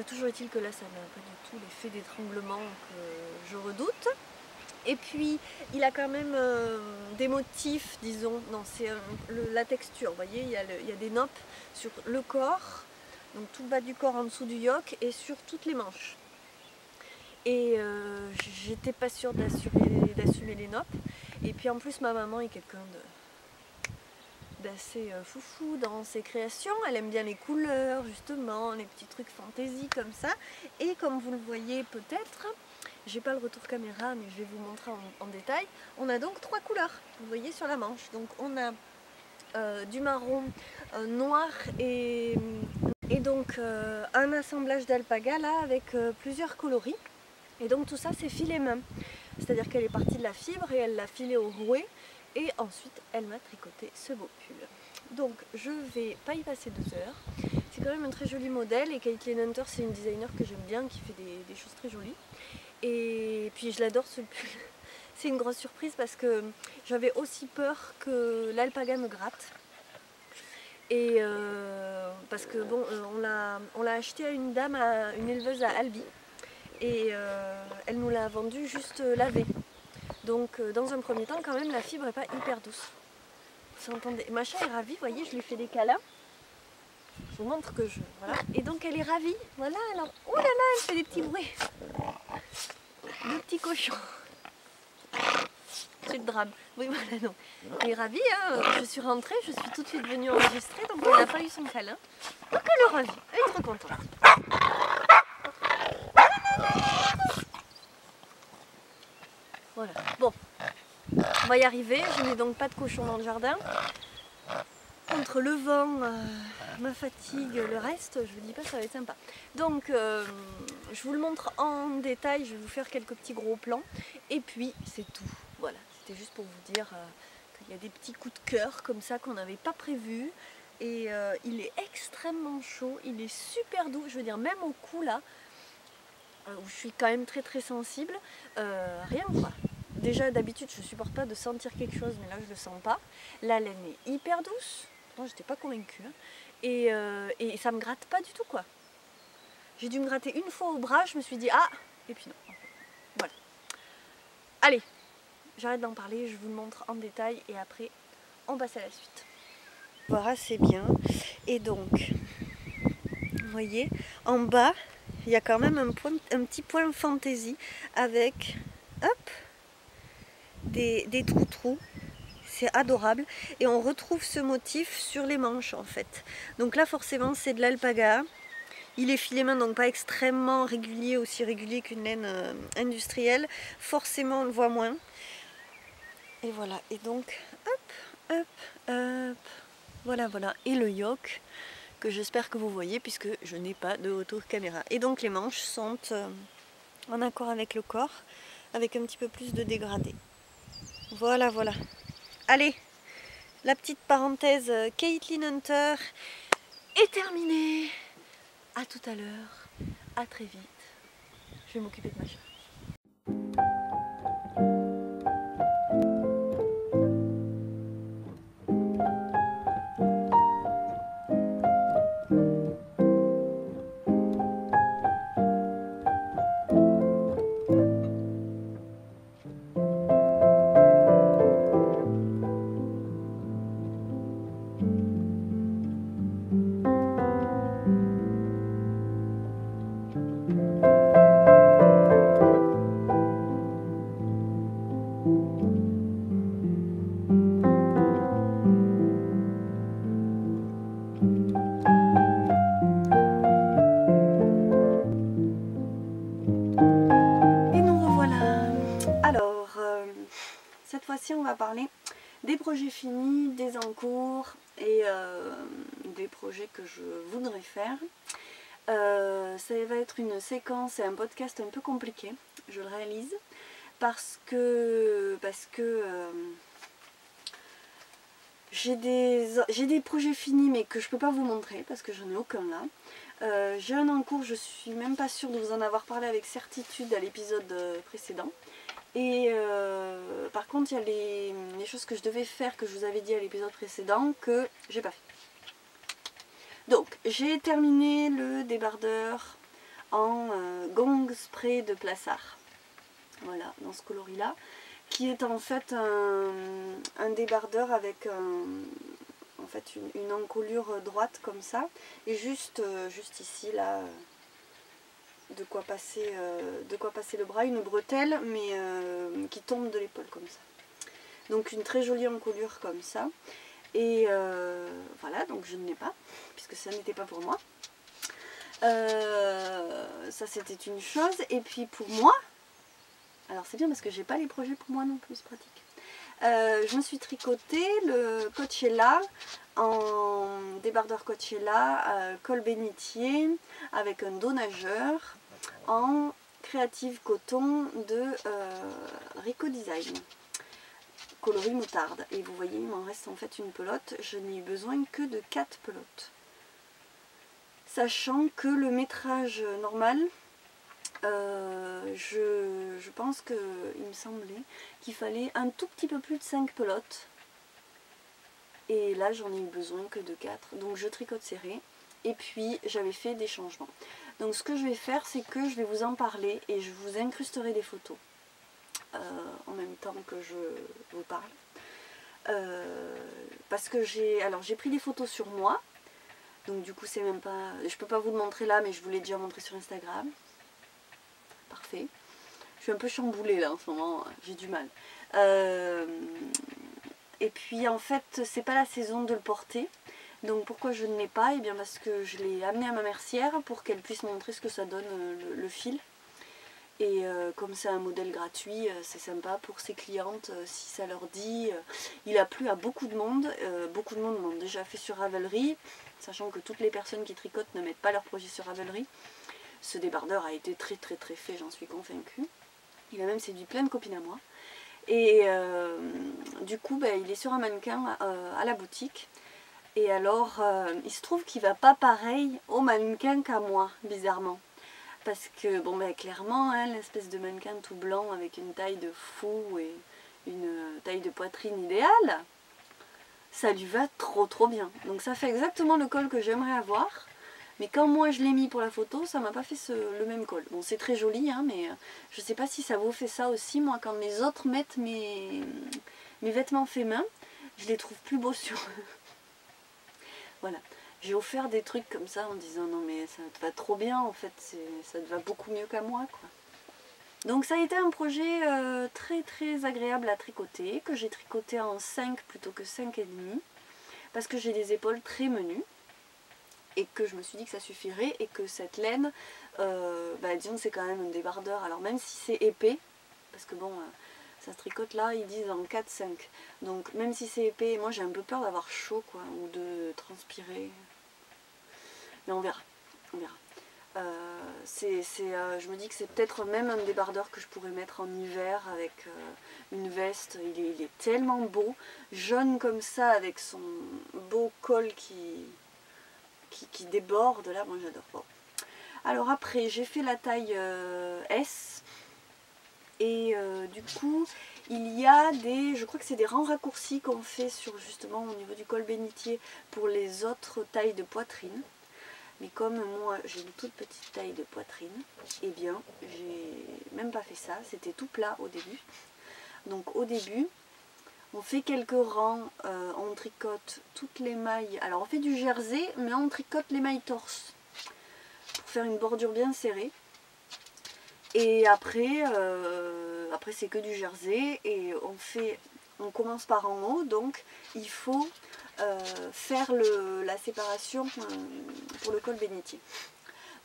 [SPEAKER 2] Toujours est-il que là ça n'a pas du tout l'effet d'étranglement que je redoute. Et puis il a quand même des motifs, disons, non c'est la texture, vous voyez, il y a des noppes sur le corps, donc tout le bas du corps en dessous du yoke et sur toutes les manches. Et j'étais pas sûre d'assumer les noppes. Et puis en plus ma maman est quelqu'un d'assez foufou dans ses créations. Elle aime bien les couleurs justement, les petits trucs fantaisie comme ça. Et comme vous le voyez peut-être, j'ai pas le retour caméra mais je vais vous montrer en détail. On a donc 3 couleurs, vous voyez sur la manche. Donc on a du marron, noir et donc un assemblage d'alpaga là avec plusieurs coloris. Et donc tout ça c'est filé main, c'est-à-dire qu'elle est partie de la fibre et elle l'a filé au rouet et ensuite elle m'a tricoté ce beau pull. Donc je vais pas y passer 2 heures, c'est quand même un très joli modèle et Caitlin Hunter c'est une designer que j'aime bien qui fait des choses très jolies et puis je l'adore ce pull. C'est une grosse surprise parce que j'avais aussi peur que l'alpaga me gratte. Et parce que bon, on l'a acheté à une dame, à une éleveuse à Albi. Et elle nous l'a vendu juste lavé. Donc dans un premier temps quand même la fibre n'est pas hyper douce. Vous entendez, Macha est ravie, vous voyez, je lui fais des câlins. Je vous montre que je... Voilà. Et donc elle est ravie. Voilà, alors... Oh là là, elle fait des petits bruits. De petits cochons. C'est le drame. Oui, voilà, non. Elle est ravie, hein. Je suis rentrée, je suis tout de suite venue enregistrer, donc elle n'a pas eu son câlin. Donc elle est ravie, elle est trop contente. Voilà. Bon, on va y arriver. Je n'ai donc pas de cochon dans le jardin. Entre le vent, ma fatigue, le reste, je vous dis pas, ça va être sympa. Donc, je vous le montre en détail. Je vais vous faire quelques petits gros plans. Et puis, c'est tout. Voilà, c'était juste pour vous dire qu'il y a des petits coups de cœur comme ça qu'on n'avait pas prévus. Et il est extrêmement chaud. Il est super doux. Je veux dire, même au cou là, où je suis quand même très très sensible, rien quoi. Déjà d'habitude je supporte pas de sentir quelque chose mais là je le sens pas. La laine est hyper douce, pourtant j'étais pas convaincue hein. Et ça me gratte pas du tout quoi. J'ai dû me gratter une fois au bras, je me suis dit ah, et puis non. Voilà. Allez, j'arrête d'en parler, je vous le montre en détail et après on passe à la suite. Voilà, c'est bien. Et donc, vous voyez, en bas il y a quand même un petit point fantaisie avec hop, des trous-trous. C'est adorable. Et on retrouve ce motif sur les manches en fait. Donc là forcément c'est de l'alpaga. Il est filé main, donc pas extrêmement régulier, aussi régulier qu'une laine industrielle. Forcément on le voit moins. Et voilà. Et donc hop, hop, hop. Voilà, voilà. Et le yoke que j'espère que vous voyez puisque je n'ai pas de retour caméra. Et donc les manches sont en accord avec le corps, avec un petit peu plus de dégradé. Voilà, voilà. Allez, la petite parenthèse Caitlin Hunter est terminée. À tout à l'heure, à très vite. Je vais m'occuper de ma chat. va parler des projets finis, des en cours et des projets que je voudrais faire. Ça va être une séquence et un podcast un peu compliqué, je le réalise, parce que j'ai des projets finis mais que je peux pas vous montrer parce que j'en ai aucun là. J'ai un en cours, je suis même pas sûre de vous en avoir parlé avec certitude à l'épisode précédent. Et par contre il y a les choses que je devais faire, que je vous avais dit à l'épisode précédent, que j'ai pas fait. Donc j'ai terminé le débardeur en gong spray de Plassard. Voilà, dans ce coloris là, qui est en fait un débardeur avec en fait une encolure droite comme ça, et juste ici là, de quoi passer le bras, une bretelle mais qui tombe de l'épaule comme ça. Donc une très jolie encolure comme ça. Et voilà, donc je ne l'ai pas, puisque ça n'était pas pour moi. Ça c'était une chose. Et puis pour moi, alors c'est bien parce que j'ai pas les projets pour moi non plus, c'est pratique. Je me suis tricoté le Coachella en débardeur Coachella, col bénitier avec un dos nageur en Creative Coton de Rico Design, coloris moutarde. Et vous voyez, il m'en reste en fait une pelote. Je n'ai eu besoin que de 4 pelotes. Sachant que le métrage normal, je pense qu'il me semblait qu'il fallait un tout petit peu plus de 5 pelotes. Et là, j'en ai eu besoin que de 4. Donc je tricote serré. Et puis, j'avais fait des changements. Donc ce que je vais faire, c'est que je vais vous en parler et je vous incrusterai des photos. En même temps que je vous parle. Parce que j'ai pris des photos sur moi. Donc du coup, c'est même pas... Je peux pas vous le montrer là, mais je vous l'ai déjà montré sur Instagram. Parfait. Je suis un peu chamboulée là en ce moment, j'ai du mal. Et puis en fait, c'est pas la saison de le porter. Donc pourquoi je ne l'ai pas? Et bien parce que je l'ai amené à ma mercière pour qu'elle puisse montrer ce que ça donne le fil. Et comme c'est un modèle gratuit, c'est sympa pour ses clientes, si ça leur dit. Il a plu à beaucoup de monde. Beaucoup de monde m'ont déjà fait sur Ravelry, sachant que toutes les personnes qui tricotent ne mettent pas leur projet sur Ravelry. Ce débardeur a été très très très fait, j'en suis convaincue. Il a même séduit plein de copines à moi. Et du coup, il est sur un mannequin à la boutique. Et alors, il se trouve qu'il va pas pareil au mannequin qu'à moi, bizarrement. Parce que, bon, clairement, hein, l'espèce de mannequin tout blanc avec une taille de fou et une taille de poitrine idéale, ça lui va trop trop bien. Donc ça fait exactement le col que j'aimerais avoir. Mais quand moi je l'ai mis pour la photo, ça m'a pas fait le même col. Bon, c'est très joli, hein, mais je sais pas si ça vous fait ça aussi. Moi, quand les autres mettent mes vêtements faits main, je les trouve plus beaux sur eux. Voilà. J'ai offert des trucs comme ça en disant non mais ça te va trop bien en fait, ça te va beaucoup mieux qu'à moi quoi. Donc ça a été un projet très très agréable à tricoter, que j'ai tricoté en 5 plutôt que 5,5 parce que j'ai des épaules très menues et que je me suis dit que ça suffirait et que cette laine, disons c'est quand même un débardeur, alors même si c'est épais, parce que bon ça se tricote là, ils disent en 4-5, donc même si c'est épais, moi j'ai un peu peur d'avoir chaud quoi, ou de transpirer. Mais on verra, on verra. Je me dis que c'est peut-être même un débardeur que je pourrais mettre en hiver avec une veste. Il est tellement beau, jaune comme ça, avec son beau col qui déborde là, moi j'adore. Bon. Alors après, j'ai fait la taille S. Et du coup, il y a je crois que c'est des rangs raccourcis qu'on fait sur justement au niveau du col bénitier pour les autres tailles de poitrine. Mais comme moi j'ai une toute petite taille de poitrine, eh bien j'ai même pas fait ça, c'était tout plat au début. Donc au début, on fait quelques rangs, on tricote toutes les mailles. Alors on fait du jersey, mais on tricote les mailles torse pour faire une bordure bien serrée. Et après c'est que du jersey et on commence par en haut, donc il faut faire la séparation pour le col bénitier.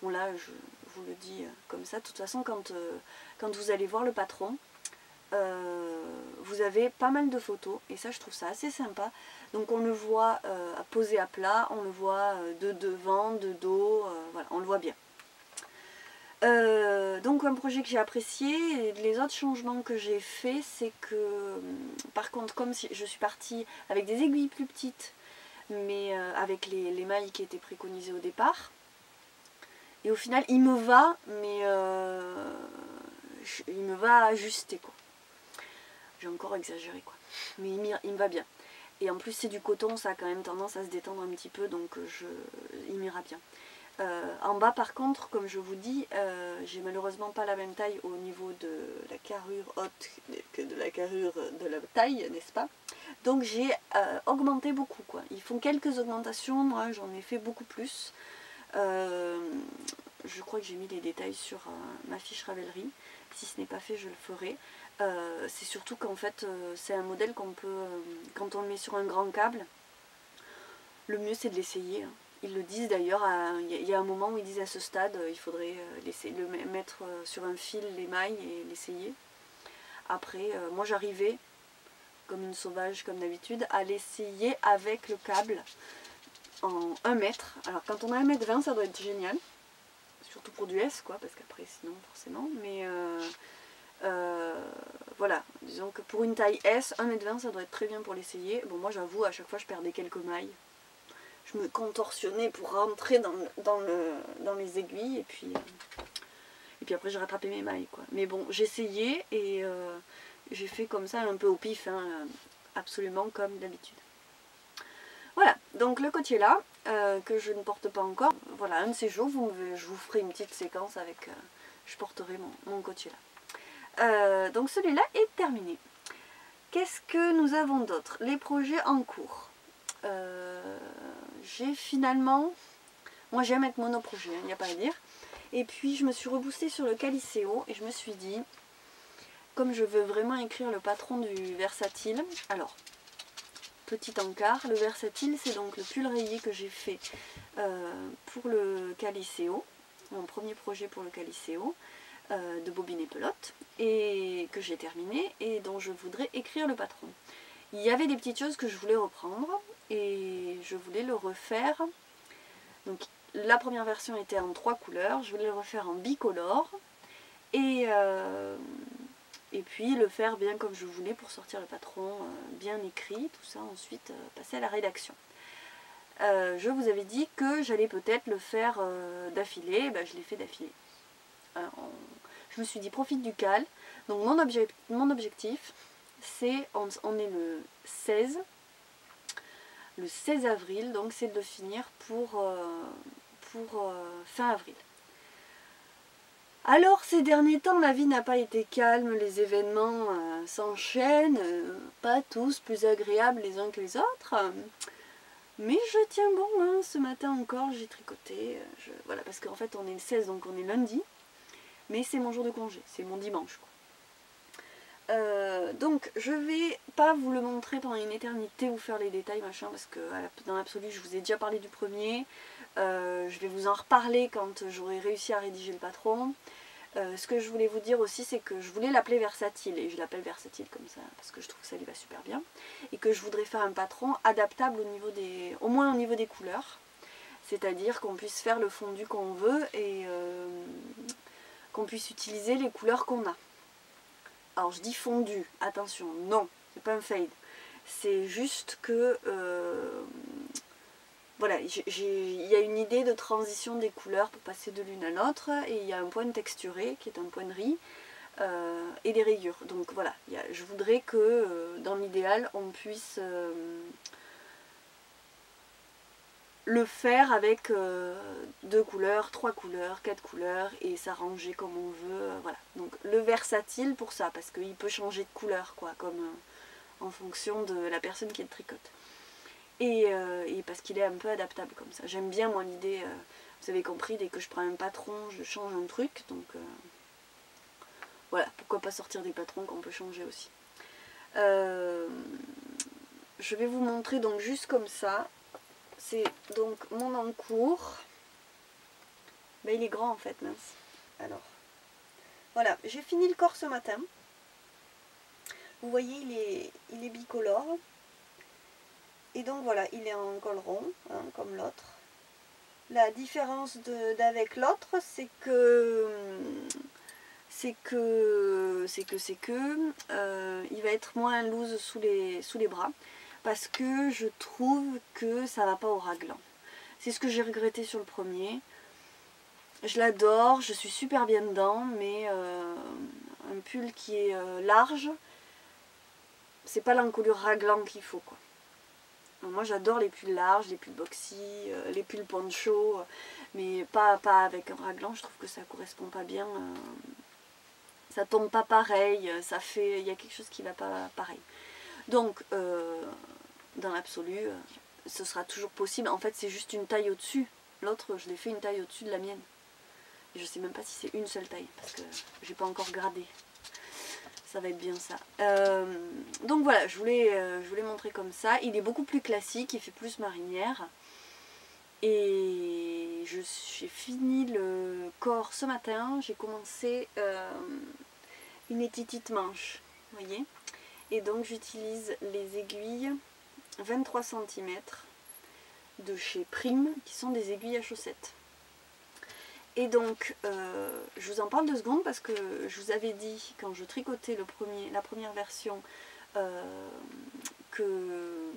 [SPEAKER 2] Bon là je vous le dis comme ça, de toute façon quand vous allez voir le patron, vous avez pas mal de photos et ça je trouve ça assez sympa. Donc on le voit posé à plat, on le voit de devant, de dos, voilà, on le voit bien. Donc un projet que j'ai apprécié, et les autres changements que j'ai fait, c'est que par contre comme si je suis partie avec des aiguilles plus petites, mais avec les mailles qui étaient préconisées au départ, et au final il me va, mais il me va ajuster quoi. J'ai encore exagéré quoi, mais il me va bien. Et en plus c'est du coton, ça a quand même tendance à se détendre un petit peu, donc il m'ira bien. En bas par contre, comme je vous dis, j'ai malheureusement pas la même taille au niveau de la carrure haute que de la carrure de la taille, n'est-ce pas? Donc j'ai augmenté beaucoup quoi. Ils font quelques augmentations, moi j'en ai fait beaucoup plus. Je crois que j'ai mis les détails sur ma fiche Ravelry. Si ce n'est pas fait, je le ferai. C'est surtout qu'en fait, c'est un modèle qu'on peut, quand on le met sur un grand câble, le mieux c'est de l'essayer. Hein. Ils le disent d'ailleurs, il y a un moment où ils disent à ce stade, il faudrait mettre sur un fil les mailles et l'essayer. Après, moi j'arrivais, comme une sauvage comme d'habitude, à l'essayer avec le câble en 1 mètre. Alors quand on a 1,20 m, ça doit être génial. Surtout pour du S quoi, parce qu'après sinon forcément. Mais voilà, disons que pour une taille S, 1,20 m ça doit être très bien pour l'essayer. Bon moi j'avoue, à chaque fois je perdais quelques mailles. Je me contorsionnais pour rentrer dans les aiguilles et puis après j'ai rattrapé mes mailles quoi. Mais bon, j'essayais et j'ai fait comme ça un peu au pif, hein, absolument comme d'habitude. Voilà, donc le côtier là, que je ne porte pas encore, voilà, un de ces jours, je vous ferai une petite séquence avec, je porterai mon côtier là. Donc celui-là est terminé. Qu'est-ce que nous avons d'autre? Les projets en cours. J'ai finalement, moi j'aime être monoprojet, il n'y a pas à dire. Et puis je me suis reboostée sur le Caliceo et je me suis dit, comme je veux vraiment écrire le patron du Versatile, alors petit encart, le Versatile c'est donc le pull rayé que j'ai fait pour le Caliceo, mon premier projet pour le Caliceo, de bobine et pelote, et que j'ai terminé et dont je voudrais écrire le patron. Il y avait des petites choses que je voulais reprendre et je voulais le refaire. Donc la première version était en 3 couleurs, je voulais le refaire en bicolore et puis le faire bien comme je voulais pour sortir le patron bien écrit, tout ça ensuite passer à la rédaction. Je vous avais dit que j'allais peut-être le faire d'affilée, ben, je l'ai fait d'affilée. Je me suis dit profite du cal. Donc mon objectif c'est, on est le 16 avril, donc c'est de le finir pour fin avril. Alors ces derniers temps la vie n'a pas été calme, les événements s'enchaînent, pas tous plus agréables les uns que les autres, mais je tiens bon, hein. Ce matin encore j'ai tricoté, voilà, parce qu'en fait on est le 16 donc on est lundi, mais c'est mon jour de congé, c'est mon dimanche quoi. Donc je vais pas vous le montrer pendant une éternité, vous faire les détails machin, parce que dans l'absolu je vous ai déjà parlé du premier, je vais vous en reparler quand j'aurai réussi à rédiger le patron. Ce que je voulais vous dire aussi c'est que je voulais l'appeler Versatile, et je l'appelle Versatile comme ça parce que je trouve que ça lui va super bien, et que je voudrais faire un patron adaptable au moins au niveau des couleurs, c'est-à-dire qu'on puisse faire le fondu qu'on veut et qu'on puisse utiliser les couleurs qu'on a. Alors je dis fondu, attention, non, c'est pas un fade. C'est juste que, voilà, il y a une idée de transition des couleurs pour passer de l'une à l'autre, et il y a un point texturé qui est un point de riz, et des rayures. Donc voilà, je voudrais que, dans l'idéal, on puisse le faire avec 2 couleurs, 3 couleurs, 4 couleurs et s'arranger comme on veut, voilà. Donc le Versatile pour ça, parce qu'il peut changer de couleur quoi, comme en fonction de la personne qui le tricote. Et parce qu'il est un peu adaptable comme ça. J'aime bien moi l'idée, vous avez compris, dès que je prends un patron, je change un truc, donc voilà, pourquoi pas sortir des patrons qu'on peut changer aussi. Je vais vous montrer donc juste comme ça. C'est donc mon encours. Ben, il est grand en fait, mince. Alors, voilà, j'ai fini le corps ce matin. Vous voyez, il est bicolore. Et donc voilà, il est en col rond, hein, comme l'autre. La différence d'avec l'autre, c'est que il va être moins loose sous les bras, parce que je trouve que ça va pas au raglan. C'est ce que j'ai regretté sur le premier. Je l'adore, je suis super bien dedans, mais un pull qui est large, c'est pas l'encolure raglan qu'il faut, quoi. Donc moi j'adore les pulls larges, les pulls boxy, les pulls poncho, mais pas avec un raglan. Je trouve que ça correspond pas bien, ça tombe pas pareil, il y a quelque chose qui va pas pareil. Donc dans l'absolu, ce sera toujours possible. En fait c'est juste une taille au-dessus. L'autre je l'ai fait une taille au-dessus de la mienne. Et je sais même pas si c'est une seule taille, parce que j'ai pas encore gradé. Ça va être bien ça. Donc voilà, je voulais montrer comme ça. Il est beaucoup plus classique, il fait plus marinière. Et j'ai fini le corps ce matin. J'ai commencé une étitite manche, vous voyez. Et donc j'utilise les aiguilles 23 cm de chez Prime, qui sont des aiguilles à chaussettes. Et donc, je vous en parle 2 secondes parce que je vous avais dit, quand je tricotais la première version, que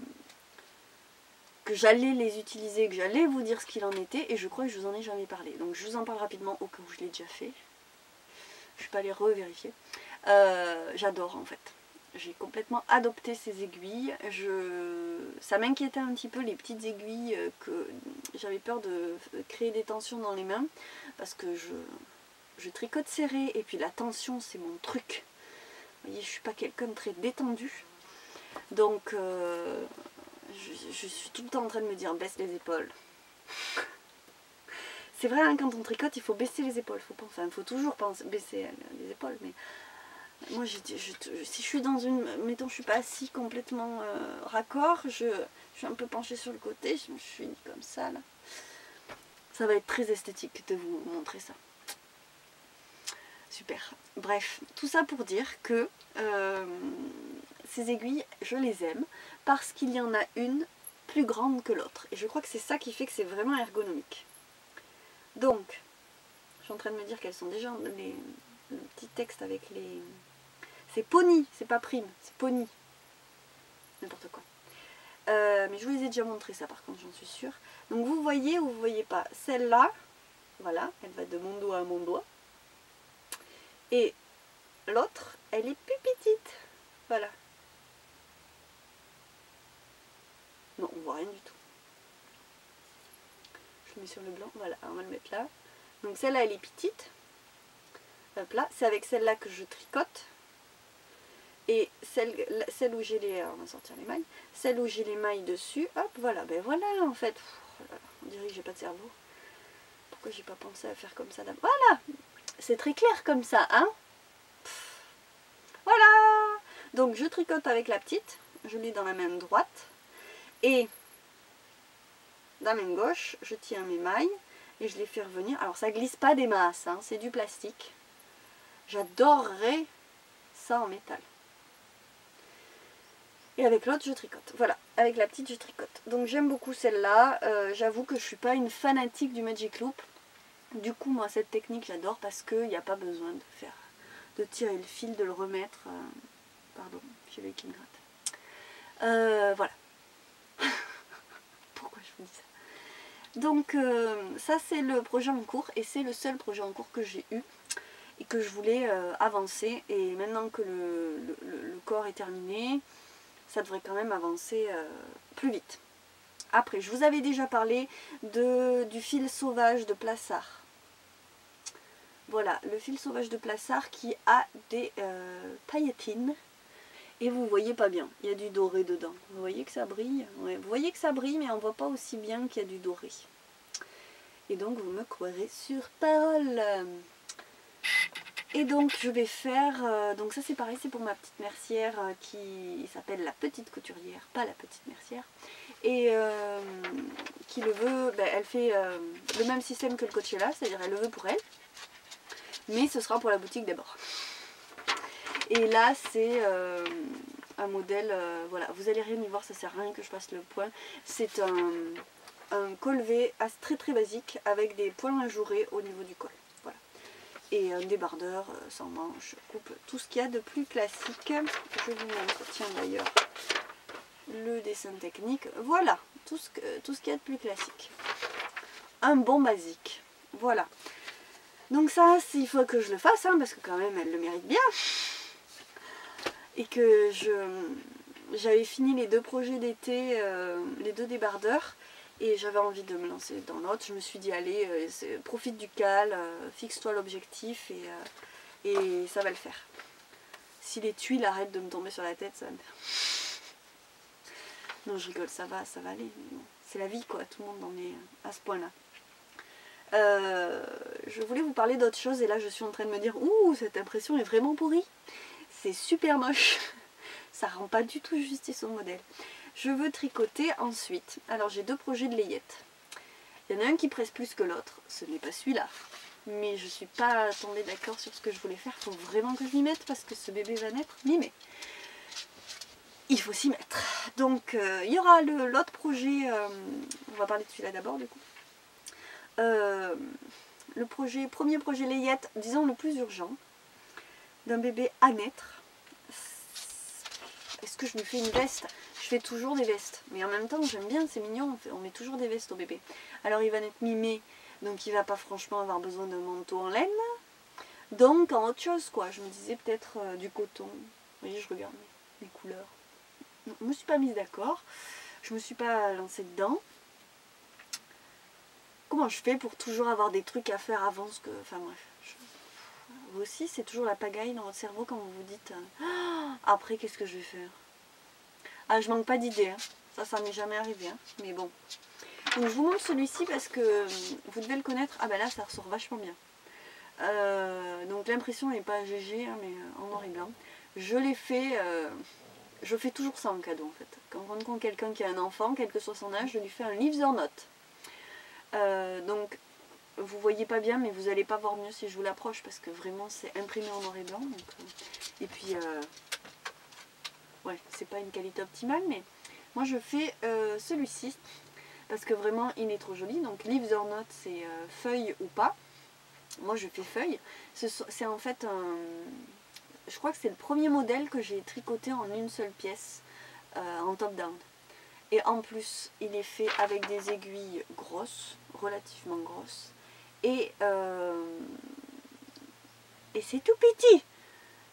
[SPEAKER 2] j'allais les utiliser, que j'allais vous dire ce qu'il en était, et je crois que je vous en ai jamais parlé. Donc je vous en parle rapidement au cas où je l'ai déjà fait. Je ne suis pas allée revérifier. J'adore en fait. J'ai complètement adopté ces aiguilles. Ça m'inquiétait un petit peu les petites aiguilles, que j'avais peur de créer des tensions dans les mains, parce que je tricote serré et puis la tension c'est mon truc. Vous voyez, je suis pas quelqu'un de très détendu. Donc je suis tout le temps en train de me dire baisse les épaules. C'est vrai, hein, quand on tricote il faut baisser les épaules. Il faut toujours baisser les épaules, mais moi, si je suis dans une... Mettons, je suis pas assis complètement raccord, je suis un peu penchée sur le côté, je me suis dit comme ça, là. Ça va être très esthétique de vous montrer ça. Super. Bref, tout ça pour dire que ces aiguilles, je les aime, parce qu'il y en a une plus grande que l'autre. Et je crois que c'est ça qui fait que c'est vraiment ergonomique. Donc, je suis en train de me dire qu'elles sont déjà le petit texte avec les... C'est Pony, c'est pas Prime, c'est Pony. N'importe quoi. Mais je vous les ai déjà montré ça par contre, j'en suis sûre. Donc vous voyez ou vous voyez pas. Celle-là, voilà, elle va de mon doigt à mon doigt. Et l'autre, elle est plus petite. Voilà. Non, on voit rien du tout. Je le mets sur le blanc, voilà, on va le mettre là. Donc celle-là, elle est petite. Hop là, c'est avec celle-là que je tricote. Et celle où j'ai les... on va sortir les mailles. Celle où j'ai les mailles dessus, hop, voilà. Ben voilà, en fait. On dirait que j'ai pas de cerveau. Pourquoi j'ai pas pensé à faire comme ça d'abord? Voilà. C'est très clair comme ça, hein. Voilà. Donc je tricote avec la petite. Je l'ai dans la main droite. Et dans la main gauche, je tiens mes mailles. Et je les fais revenir. Alors ça glisse pas des masses, hein, c'est du plastique. J'adorerais ça en métal. Et avec l'autre je tricote. Voilà, avec la petite je tricote. Donc j'aime beaucoup celle-là. J'avoue que je suis pas une fanatique du Magic Loop. Du coup moi cette technique j'adore parce qu'il n'y a pas besoin de tirer le fil, de le remettre. Pardon, j'ai l'œil qui me gratte. Voilà. Pourquoi je vous dis ça? Donc ça c'est le projet en cours et c'est le seul projet en cours que j'ai eu et que je voulais avancer. Et maintenant que le corps est terminé, ça devrait quand même avancer plus vite. Après, je vous avais déjà parlé du fil sauvage de Plassard. Voilà, le fil sauvage de Plassard qui a des pailletines. Et vous voyez pas bien, il y a du doré dedans. Vous voyez que ça brille? Ouais, vous voyez que ça brille, mais on voit pas aussi bien qu'il y a du doré. Et donc, vous me croirez sur parole. Et donc je vais faire, donc ça c'est pareil, c'est pour ma petite mercière qui s'appelle la petite couturière, pas la petite mercière, et qui le veut, ben, elle fait le même système que le Coachella, c'est-à-dire elle le veut pour elle, mais ce sera pour la boutique d'abord. Et là c'est un modèle, voilà, vous allez rien y voir, ça sert à rien que je fasse le point. C'est un col V très très basique avec des points ajourés au niveau du col. Voilà. Et un débardeur sans manche, coupe, tout ce qu'il y a de plus classique. Je vous montre, tiens d'ailleurs, le dessin technique. Voilà, tout ce qu'il y a de plus classique. Un bon basique. Voilà. Donc ça, il faut que je le fasse, hein, parce que quand même, elle le mérite bien. Et que j'avais fini les 2 projets d'été, les 2 débardeurs. Et j'avais envie de me lancer dans l'autre. Je me suis dit, allez, profite du cal, fixe-toi l'objectif et ça va le faire. Si les tuiles arrêtent de me tomber sur la tête, ça va me faire. Non, je rigole, ça va aller. C'est la vie, quoi. Tout le monde en est à ce point-là. Je voulais vous parler d'autre chose et là, je suis en train de me dire, ouh, cette impression est vraiment pourrie. C'est super moche. Ça rend pas du tout justice au modèle. Je veux tricoter ensuite. Alors j'ai 2 projets de layettes. Il y en a un qui presse plus que l'autre. Ce n'est pas celui-là. Mais je suis pas tombée d'accord sur ce que je voulais faire. Il faut vraiment que je m'y mette parce que ce bébé va naître. Mais il faut s'y mettre. Donc il y aura l'autre projet. On va parler de celui-là d'abord du coup. Le premier projet layette, disons le plus urgent, d'un bébé à naître. Est-ce que je me fais une veste? Je fais toujours des vestes, mais en même temps j'aime bien, c'est mignon, on met toujours des vestes au bébé. Alors il va naître mi-mai, donc il va pas franchement avoir besoin d'un manteau en laine. Donc en autre chose quoi, je me disais peut-être du coton. Vous voyez, je regarde mes couleurs. Non, je me suis pas mise d'accord, je me suis pas lancée dedans. Comment je fais pour toujours avoir des trucs à faire avant ce que... Enfin bref. Vous aussi, c'est toujours la pagaille dans votre cerveau quand vous vous dites après qu'est-ce que je vais faire. Ah, je manque pas d'idées, hein. Ça m'est jamais arrivé, hein. Mais bon. Donc je vous montre celui-ci parce que vous devez le connaître. Ah ben là, ça ressort vachement bien. Donc l'impression n'est pas GG, hein, mais en noir et blanc. Je l'ai fait... je fais toujours ça en cadeau en fait. Quand je rencontre quelqu'un qui a un enfant, quel que soit son âge, je lui fais un leaves or not. Donc vous voyez pas bien, mais vous allez pas voir mieux si je vous l'approche parce que vraiment c'est imprimé en noir et blanc. Donc, et puis ouais, c'est pas une qualité optimale, mais moi je fais celui-ci parce que vraiment il est trop joli. Donc leaves or not, c'est feuille ou pas. Moi je fais feuille. C'est en fait je crois que c'est le premier modèle que j'ai tricoté en une seule pièce en top down. Et en plus il est fait avec des aiguilles grosses, relativement grosses. Et c'est tout petit.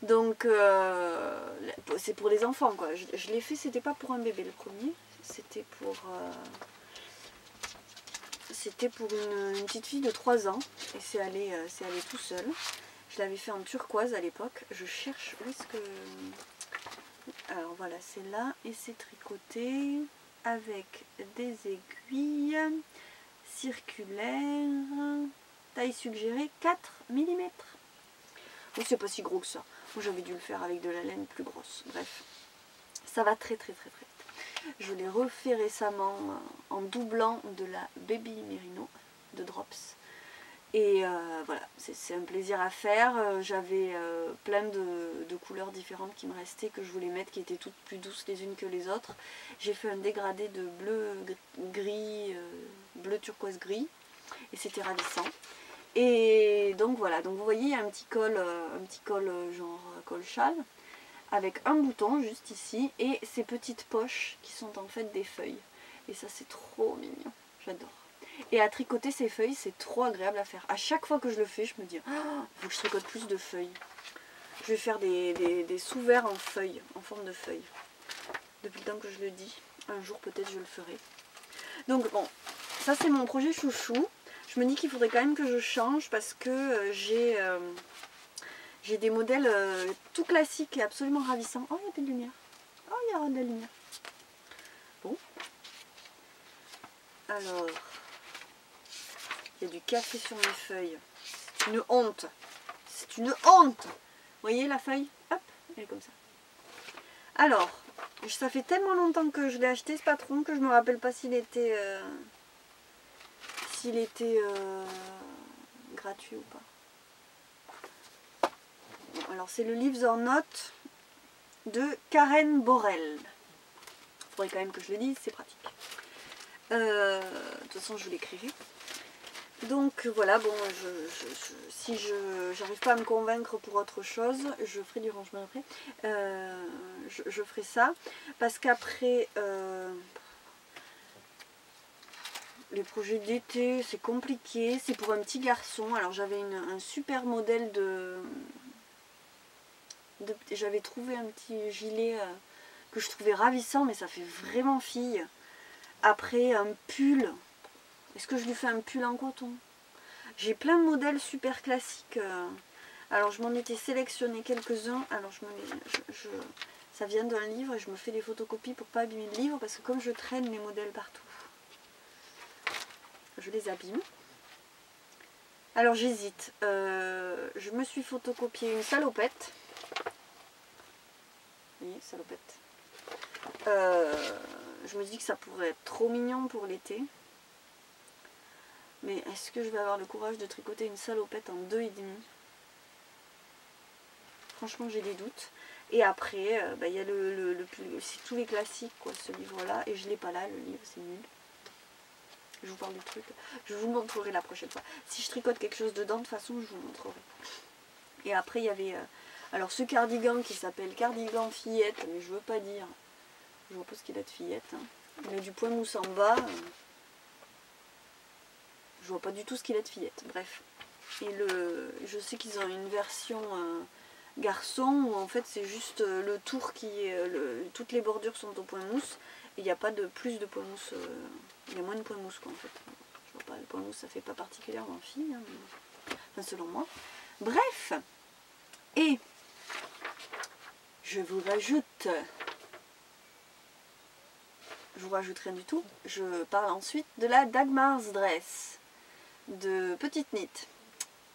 [SPEAKER 2] Donc c'est pour les enfants quoi. Je l'ai fait, c'était pas pour un bébé le premier. C'était pour une petite fille de 3 ans. Et c'est allé tout seul. Je l'avais fait en turquoise à l'époque. Je cherche où est-ce que... Alors voilà, c'est là. Et c'est tricoté avec des aiguilles circulaires. Taille suggérée 4 mm. Mais c'est pas si gros que ça. Moi j'avais dû le faire avec de la laine plus grosse. Bref, ça va très très très très vite. Je l'ai refait récemment en doublant de la Baby Merino de Drops. Et voilà, c'est un plaisir à faire. J'avais plein de couleurs différentes qui me restaient, que je voulais mettre, qui étaient toutes plus douces les unes que les autres. J'ai fait un dégradé de bleu gris, bleu turquoise gris. Et c'était ravissant. Et donc voilà, donc vous voyez il y a un petit col genre col châle avec un bouton juste ici et ces petites poches qui sont en fait des feuilles. Et ça c'est trop mignon, j'adore. Et à tricoter ces feuilles c'est trop agréable à faire. À chaque fois que je le fais je me dis, il faut que je tricote plus de feuilles. Je vais faire des sous-verts en feuilles, en forme de feuilles. Depuis le temps que je le dis, un jour peut-être je le ferai. Donc bon, ça c'est mon projet chouchou. Je me dis qu'il faudrait quand même que je change parce que j'ai des modèles tout classiques et absolument ravissants. Oh, il y a plus de lumière. Oh, il y aura de la lumière. Bon. Alors, il y a du café sur mes feuilles. C'est une honte. C'est une honte. Vous voyez la feuille? Hop, elle est comme ça. Alors, ça fait tellement longtemps que je l'ai acheté ce patron que je me rappelle pas s'il était... gratuit ou pas. Bon, alors c'est le Leaves or Not de Karen Borel. Il faudrait quand même que je le dise, c'est pratique. De toute façon, je vous l'écrirai. Donc voilà, bon, si je n'arrive pas à me convaincre pour autre chose, je ferai du rangement après. Je ferai ça. Parce qu'après, les projets d'été, c'est compliqué. C'est pour un petit garçon. Alors j'avais un super modèle j'avais trouvé un petit gilet que je trouvais ravissant, mais ça fait vraiment fille. Après, un pull. Est-ce que je lui fais un pull en coton? J'ai plein de modèles super classiques. Alors je m'en étais sélectionné quelques-uns. Alors ça vient d'un livre et je me fais des photocopies pour pas abîmer le livre, parce que comme je traîne les modèles partout, je les abîme. Alors j'hésite. Je me suis photocopié une salopette. Oui, salopette. Je me dis que ça pourrait être trop mignon pour l'été. Mais est-ce que je vais avoir le courage de tricoter une salopette en 2,5? Franchement, j'ai des doutes. Et après, il y a c'est tous les classiques, quoi, ce livre-là. Et je l'ai pas là, le livre, c'est nul. Je vous parle du truc. Je vous le montrerai la prochaine fois. Si je tricote quelque chose dedans, de toute façon, je vous le montrerai. Et après, il y avait alors ce cardigan qui s'appelle cardigan fillette, mais je veux pas dire. Je vois pas ce qu'il a de fillette. Hein. Il a du point mousse en bas. Je vois pas du tout ce qu'il a de fillette. Bref. Et je sais qu'ils ont une version garçon où en fait c'est juste le tour qui est. Toutes les bordures sont au point mousse. Et il n'y a pas de plus de point mousse. Il y a moins de point mousse quoi en fait. Je vois pas, le point mousse ça fait pas particulièrement fille. Hein, mais... Enfin selon moi. Bref. Et je vous rajoute. Je vous rajoute rien du tout. Je parle ensuite de la Dagmar's Dress de Petite Knit.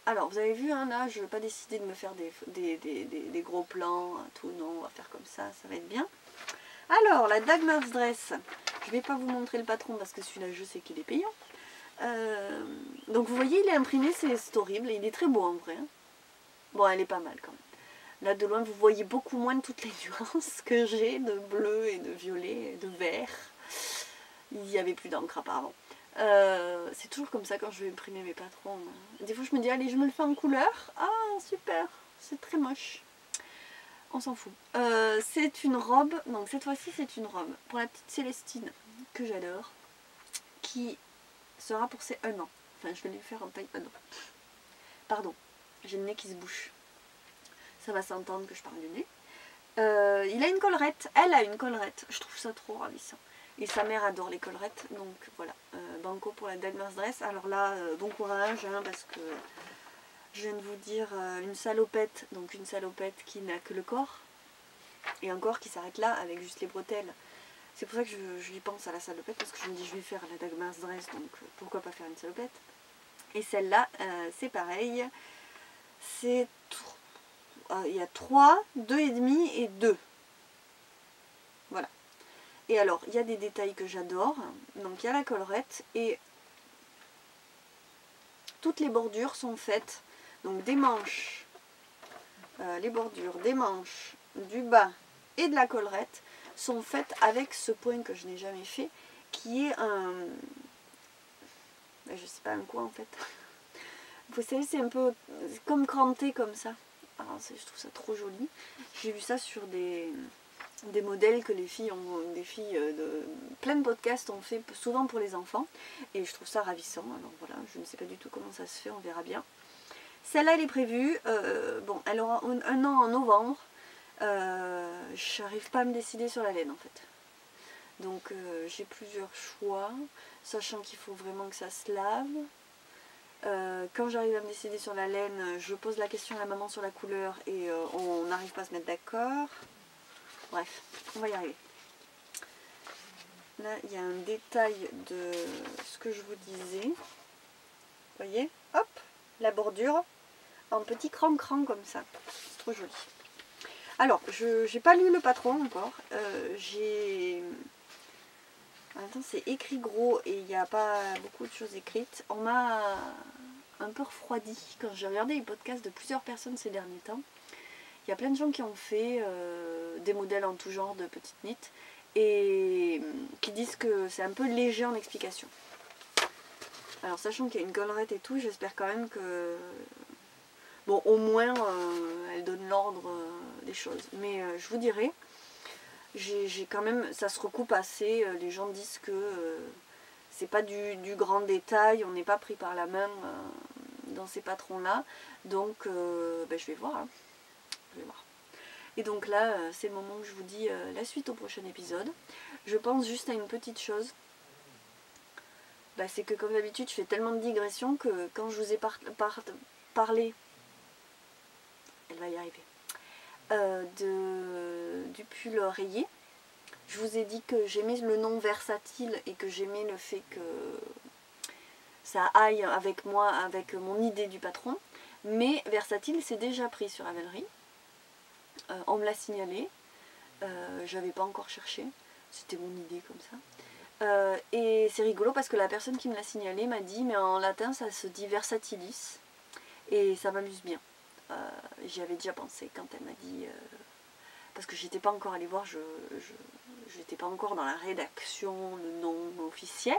[SPEAKER 2] Alors vous avez vu hein, là je n'ai pas décidé de me faire des gros plans, tout non, on va faire comme ça va être bien. Alors la Dagmar's Dress, je ne vais pas vous montrer le patron parce que celui-là je sais qu'il est payant. Donc vous voyez il est imprimé, c'est horrible, il est très beau en vrai. Hein. Bon elle est pas mal quand même. Là de loin vous voyez beaucoup moins de toutes les nuances que j'ai de bleu et de violet et de vert. Il n'y avait plus d'encre apparemment. C'est toujours comme ça quand je vais imprimer mes patrons. Des fois je me dis allez je me le fais en couleur. Ah super, c'est très moche. On s'en fout. C'est une robe, donc cette fois-ci c'est une robe pour la petite Célestine que j'adore, qui sera pour ses 1 an. Enfin je vais lui faire en taille 1 an. Pardon, j'ai le nez qui se bouche. Ça va s'entendre que je parle du nez. Il a une collerette, elle a une collerette. Je trouve ça trop ravissant. Et sa mère adore les collerettes, donc voilà, banco pour la Dagmar's Dress. Alors là, bon courage, hein, parce que je viens de vous dire une salopette, donc une salopette qui n'a que le corps, et un corps qui s'arrête là, avec juste les bretelles. C'est pour ça que je lui pense à la salopette, parce que je me dis je vais faire la Dagmar's Dress, donc pourquoi pas faire une salopette. Et celle-là, c'est pareil, c'est... il y a 3, 2,5 et 2. Voilà. Et alors, il y a des détails que j'adore. Donc, il y a la collerette et toutes les bordures sont faites. Donc, des manches, les bordures des manches, du bas et de la collerette sont faites avec ce point que je n'ai jamais fait, qui est un... Je sais pas un quoi en fait. Vous savez, c'est un peu comme cranté comme ça. Alors, je trouve ça trop joli. J'ai vu ça sur des modèles que les filles ont, plein de podcasts ont fait souvent pour les enfants et je trouve ça ravissant. Alors voilà, je ne sais pas du tout comment ça se fait, on verra bien. Celle-là elle est prévue, bon elle aura 1 an en novembre. J'arrive pas à me décider sur la laine en fait. Donc j'ai plusieurs choix, sachant qu'il faut vraiment que ça se lave. Quand j'arrive à me décider sur la laine, je pose la question à la maman sur la couleur et on n'arrive pas à se mettre d'accord. Bref, on va y arriver. Là, il y a un détail de ce que je vous disais. Vous voyez? Hop, la bordure en petit cran-cran comme ça. C'est trop joli. Alors, je n'ai pas lu le patron encore. Attends, c'est écrit gros et il n'y a pas beaucoup de choses écrites. On m'a un peu refroidi quand j'ai regardé les podcasts de plusieurs personnes ces derniers temps. y a plein de gens qui ont fait des modèles en tout genre de petites knits et qui disent que c'est un peu léger en explication. Alors sachant qu'il y a une collerette et tout, j'espère quand même que... Bon, au moins, elle donne l'ordre des choses. Mais je vous dirai, j'ai quand même... Ça se recoupe assez, les gens disent que c'est pas du grand détail, on n'est pas pris par la main dans ces patrons-là. Donc, je vais voir. Hein. Je vais voir. Et donc là, c'est le moment où je vous dis la suite au prochain épisode. Je pense juste à une petite chose. C'est que comme d'habitude, je fais tellement de digressions que quand je vous ai parlé, elle va y arriver, du pull rayé, je vous ai dit que j'aimais le nom versatile et que j'aimais le fait que ça aille avec moi, avec mon idée du patron. Mais versatile, c'est déjà pris sur Ravelry. On me l'a signalé, j'avais pas encore cherché, c'était mon idée comme ça. Et c'est rigolo parce que la personne qui me l'a signalé m'a dit mais en latin ça se dit versatilis et ça m'amuse bien. J'y avais déjà pensé quand elle m'a dit, parce que j'étais pas encore allée voir, j'étais pas encore dans la rédaction, le nom officiel.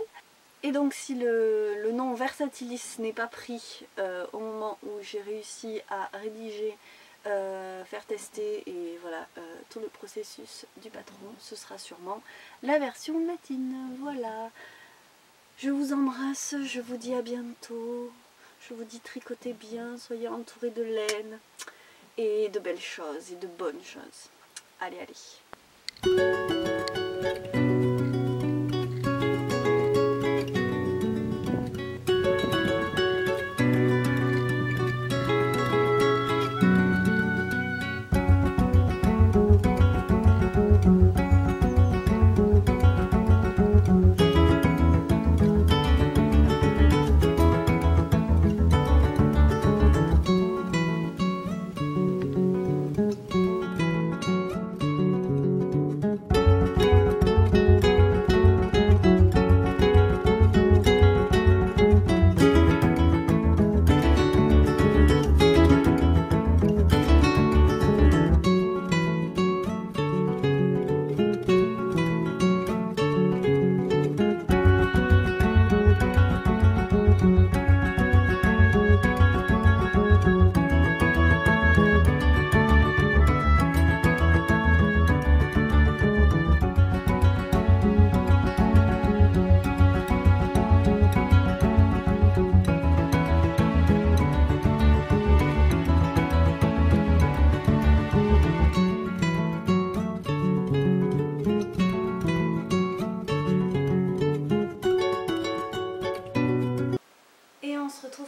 [SPEAKER 2] Et donc si le nom versatilis n'est pas pris au moment où j'ai réussi à rédiger, faire tester et voilà tout le processus du patron, ce sera sûrement la version latine. Voilà, je vous embrasse, je vous dis à bientôt, je vous dis tricotez bien, soyez entourés de laine et de belles choses et de bonnes choses. Allez, allez.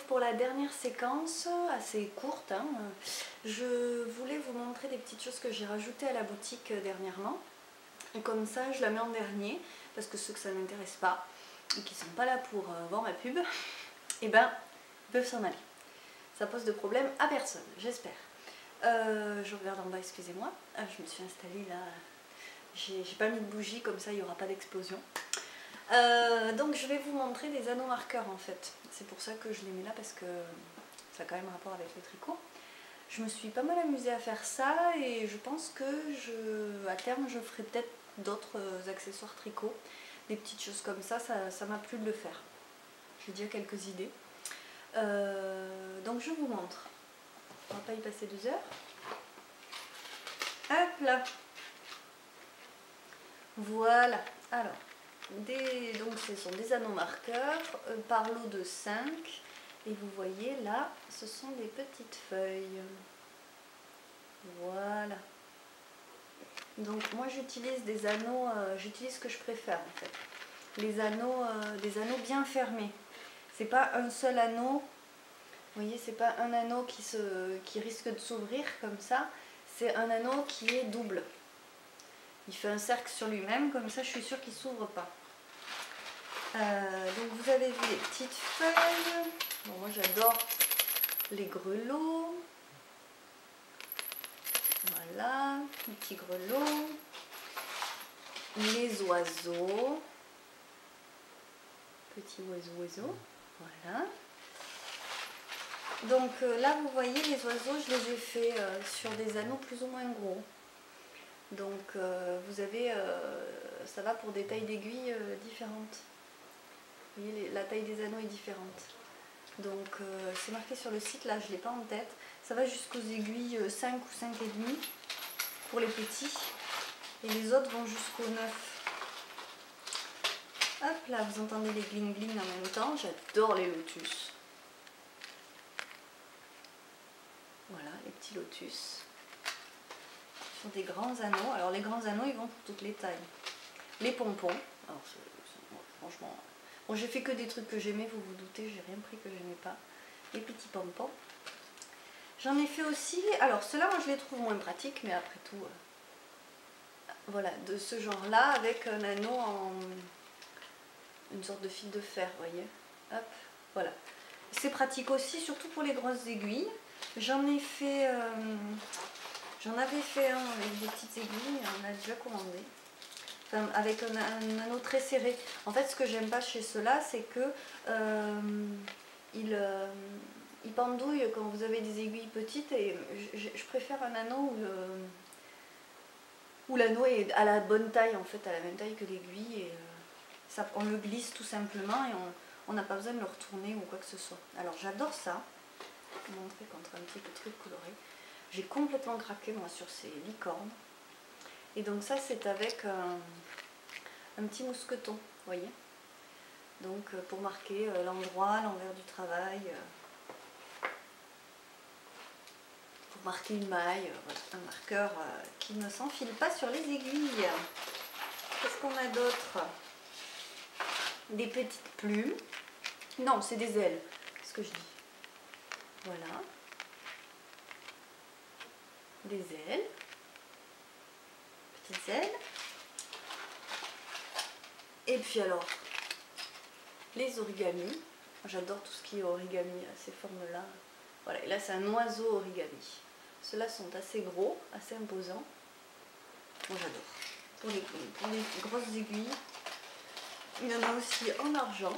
[SPEAKER 2] Pour la dernière séquence, assez courte, hein. Je voulais vous montrer des petites choses que j'ai rajoutées à la boutique dernièrement. Et comme ça, je la mets en dernier, parce que ceux que ça n'intéresse pas et qui ne sont pas là pour voir ma pub, et ben, peuvent s'en aller. Ça pose de problème à personne, j'espère. Je regarde en bas, excusez-moi. Je me suis installée là. J'ai pas mis de bougie, comme ça il n'y aura pas d'explosion. Donc je vais vous montrer des anneaux marqueurs en fait. C'est pour ça que je les mets là parce que ça a quand même rapport avec le tricot. Je me suis pas mal amusée à faire ça et je pense que à terme je ferai peut-être d'autres accessoires tricot. Des petites choses comme ça, ça m'a plu de le faire. J'ai déjà quelques idées. Donc je vous montre. On va pas y passer 2 heures. Hop là. Voilà. Alors. Donc ce sont des anneaux marqueurs par lot de 5 et vous voyez là ce sont des petites feuilles, voilà. Donc moi j'utilise des anneaux, j'utilise ce que je préfère en fait, les anneaux, des anneaux bien fermés, c'est pas un seul anneau, vous voyez, c'est pas un anneau qui risque de s'ouvrir comme ça, c'est un anneau qui est double. Il fait un cercle sur lui-même, comme ça je suis sûre qu'il ne s'ouvre pas. Donc vous avez vu les petites feuilles. Bon, moi j'adore les grelots. Voilà, les petits grelots. Les oiseaux. Petits oiseaux. Voilà.
[SPEAKER 1] Donc là vous voyez les oiseaux, je les ai fait sur des anneaux plus ou moins gros. Donc vous avez, ça va pour des tailles d'aiguilles différentes. Vous voyez, la taille des anneaux est différente. Donc c'est marqué sur le site, là je ne l'ai pas en tête. Ça va jusqu'aux aiguilles 5 ou 5,5 pour les petits. Et les autres vont jusqu'au 9. Hop là, vous entendez les gling gling en même temps. J'adore les lotus. Voilà, les petits lotus. Sur des grands anneaux. Alors les grands anneaux, ils vont pour toutes les tailles. Les pompons. Alors franchement... Bon, j'ai fait que des trucs que j'aimais, vous vous doutez, j'ai rien pris que j'aimais pas. Les petits pompons. J'en ai fait aussi, alors ceux-là, moi je les trouve moins pratiques, mais après tout, voilà, de ce genre-là, avec un anneau en une sorte de fil de fer, vous voyez. Hop, voilà. C'est pratique aussi, surtout pour les grosses aiguilles. J'en ai fait, j'en avais fait un avec des petites aiguilles, on a déjà commandé. Avec un anneau très serré. En fait, ce que j'aime pas chez ceux-là, c'est que il pendouille quand vous avez des aiguilles petites, et je préfère un anneau où l'anneau est à la bonne taille, en fait, à la même taille que l'aiguille, et on le glisse tout simplement, et on n'a pas besoin de le retourner ou quoi que ce soit. Alors j'adore ça. Je vais vous montrer contre un petit peu de truc coloré. J'ai complètement craqué moi sur ces licornes. Et donc ça c'est avec un petit mousqueton, vous voyez. Donc pour marquer l'endroit, l'envers du travail, pour marquer une maille, voilà, un marqueur qui ne s'enfile pas sur les aiguilles. Qu'est-ce qu'on a d'autre? Des petites plumes. Non, c'est des ailes, c'est ce que je dis. Voilà. Des ailes. Petites ailes. Et puis alors, les origamis. J'adore tout ce qui est origami, ces formes-là. Voilà, et là c'est un oiseau origami. Ceux-là sont assez gros, assez imposants. Bon, j'adore. Pour les grosses aiguilles. Il y en a aussi en argent.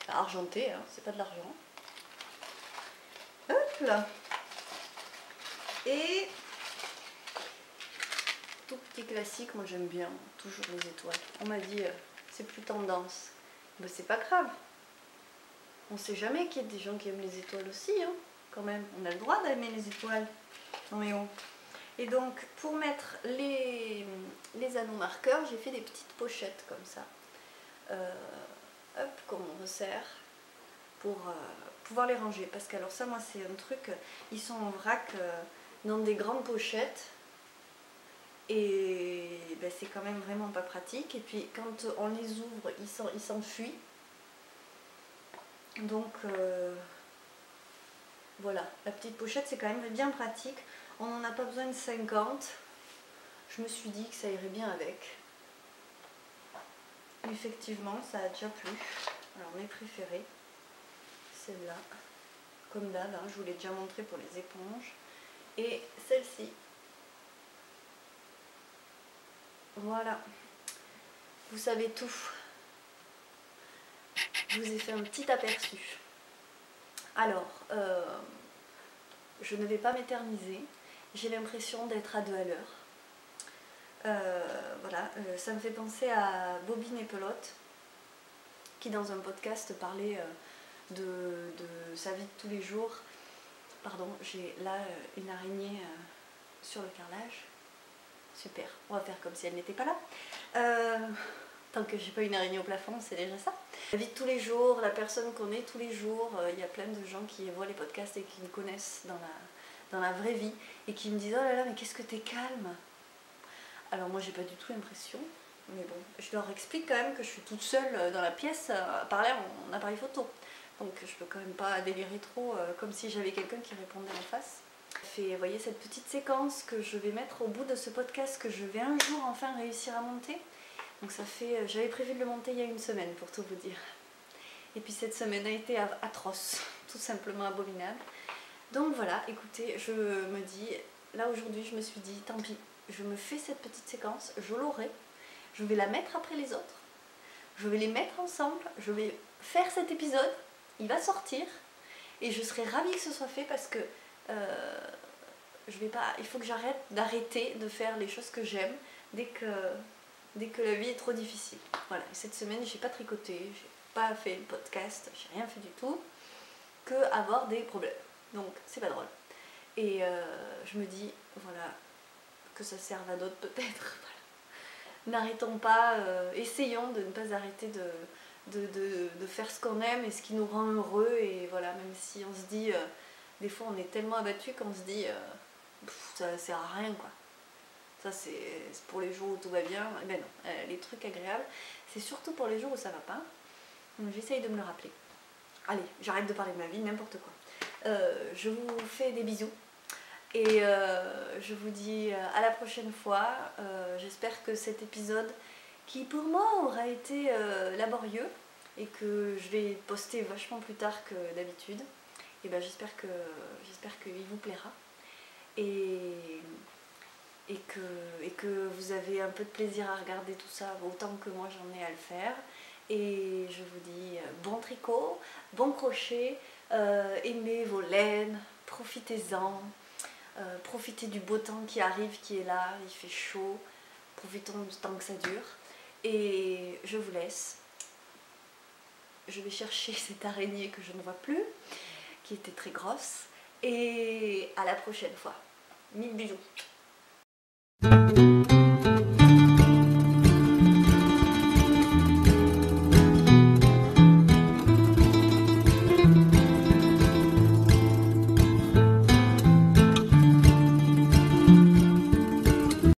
[SPEAKER 1] Argenté, hein, c'est pas de l'argent. Hop là. Et tout petit classique, moi j'aime bien, toujours les étoiles. On m'a dit, c'est plus tendance. Mais c'est pas grave. On sait jamais qu'il y a des gens qui aiment les étoiles aussi, hein, quand même. On a le droit d'aimer les étoiles. Non mais oh. Et donc, pour mettre les anneaux marqueurs, j'ai fait des petites pochettes comme ça. Hop, qu'on resserre pour pouvoir les ranger. Parce que alors ça, moi, c'est un truc, ils sont en vrac dans des grandes pochettes. Et ben, c'est quand même vraiment pas pratique. Et puis, quand on les ouvre, ils s'enfuient. Donc, voilà, la petite pochette, c'est quand même bien pratique. On n'en a pas besoin de 50. Je me suis dit que ça irait bien avec. Effectivement, ça a déjà plu. Alors mes préférées, celle-là, comme d'hab, hein, je vous l'ai déjà montré pour les éponges. Et celle-ci. Voilà. Vous savez tout. Je vous ai fait un petit aperçu. Alors, je ne vais pas m'éterniser. J'ai l'impression d'être à 2 à l'heure. Voilà, ça me fait penser à Bobine et Pelote, qui dans un podcast parlait de sa vie de tous les jours. Pardon, j'ai là une araignée sur le carrelage. Super, on va faire comme si elle n'était pas là. Tant que j'ai pas une araignée au plafond, c'est déjà ça. La vie de tous les jours, la personne qu'on est tous les jours, il y a plein de gens qui voient les podcasts et qui me connaissent dans la vraie vie et qui me disent « Oh là là, mais qu'est-ce que t'es calme !» Alors moi j'ai pas du tout l'impression, mais bon, je leur explique quand même que je suis toute seule dans la pièce à parler en appareil photo. Donc je peux quand même pas délirer trop comme si j'avais quelqu'un qui répondait en face. Vous voyez cette petite séquence que je vais mettre au bout de ce podcast que je vais un jour enfin réussir à monter. Donc ça fait, j'avais prévu de le monter il y a une semaine pour tout vous dire. Et puis cette semaine a été atroce, tout simplement abominable. Donc voilà, écoutez, je me dis, là aujourd'hui je me suis dit, tant pis, je me fais cette petite séquence, je l'aurai, je vais la mettre après les autres, je vais les mettre ensemble, je vais faire cet épisode, il va sortir,
[SPEAKER 2] Et je serais ravie que ce soit fait parce que il faut que j'arrête d'arrêter de faire les choses que j'aime dès que la vie est trop difficile. Voilà, et cette semaine, j'ai pas tricoté, j'ai pas fait le podcast, j'ai rien fait du tout, que avoir des problèmes. Donc, c'est pas drôle. Et je me dis, voilà, que ça serve à d'autres peut-être. Voilà. N'arrêtons pas, essayons de ne pas arrêter de faire ce qu'on aime et ce qui nous rend heureux. Et voilà, même si on se dit, des fois on est tellement abattu qu'on se dit, ça sert à rien quoi. Ça c'est pour les jours où tout va bien. Eh ben non, les trucs agréables, c'est surtout pour les jours où ça va pas. Donc j'essaye de me le rappeler. Allez, j'arrête de parler de ma vie, n'importe quoi. Je vous fais des bisous. Et je vous dis à la prochaine fois. J'espère que cet épisode, qui pour moi aura été laborieux et que je vais poster vachement plus tard que d'habitude, et ben j'espère qu'il vous plaira et que vous avez un peu de plaisir à regarder tout ça autant que moi j'en ai à le faire. Et je vous dis bon tricot, bon crochet, aimez vos laines, profitez-en. Profitez du beau temps qui arrive, qui est là, il fait chaud, profitons du temps que ça dure. Et je vous laisse. Je vais chercher cette araignée que je ne vois plus, qui était très grosse. Et à la prochaine fois. 1000 bisous.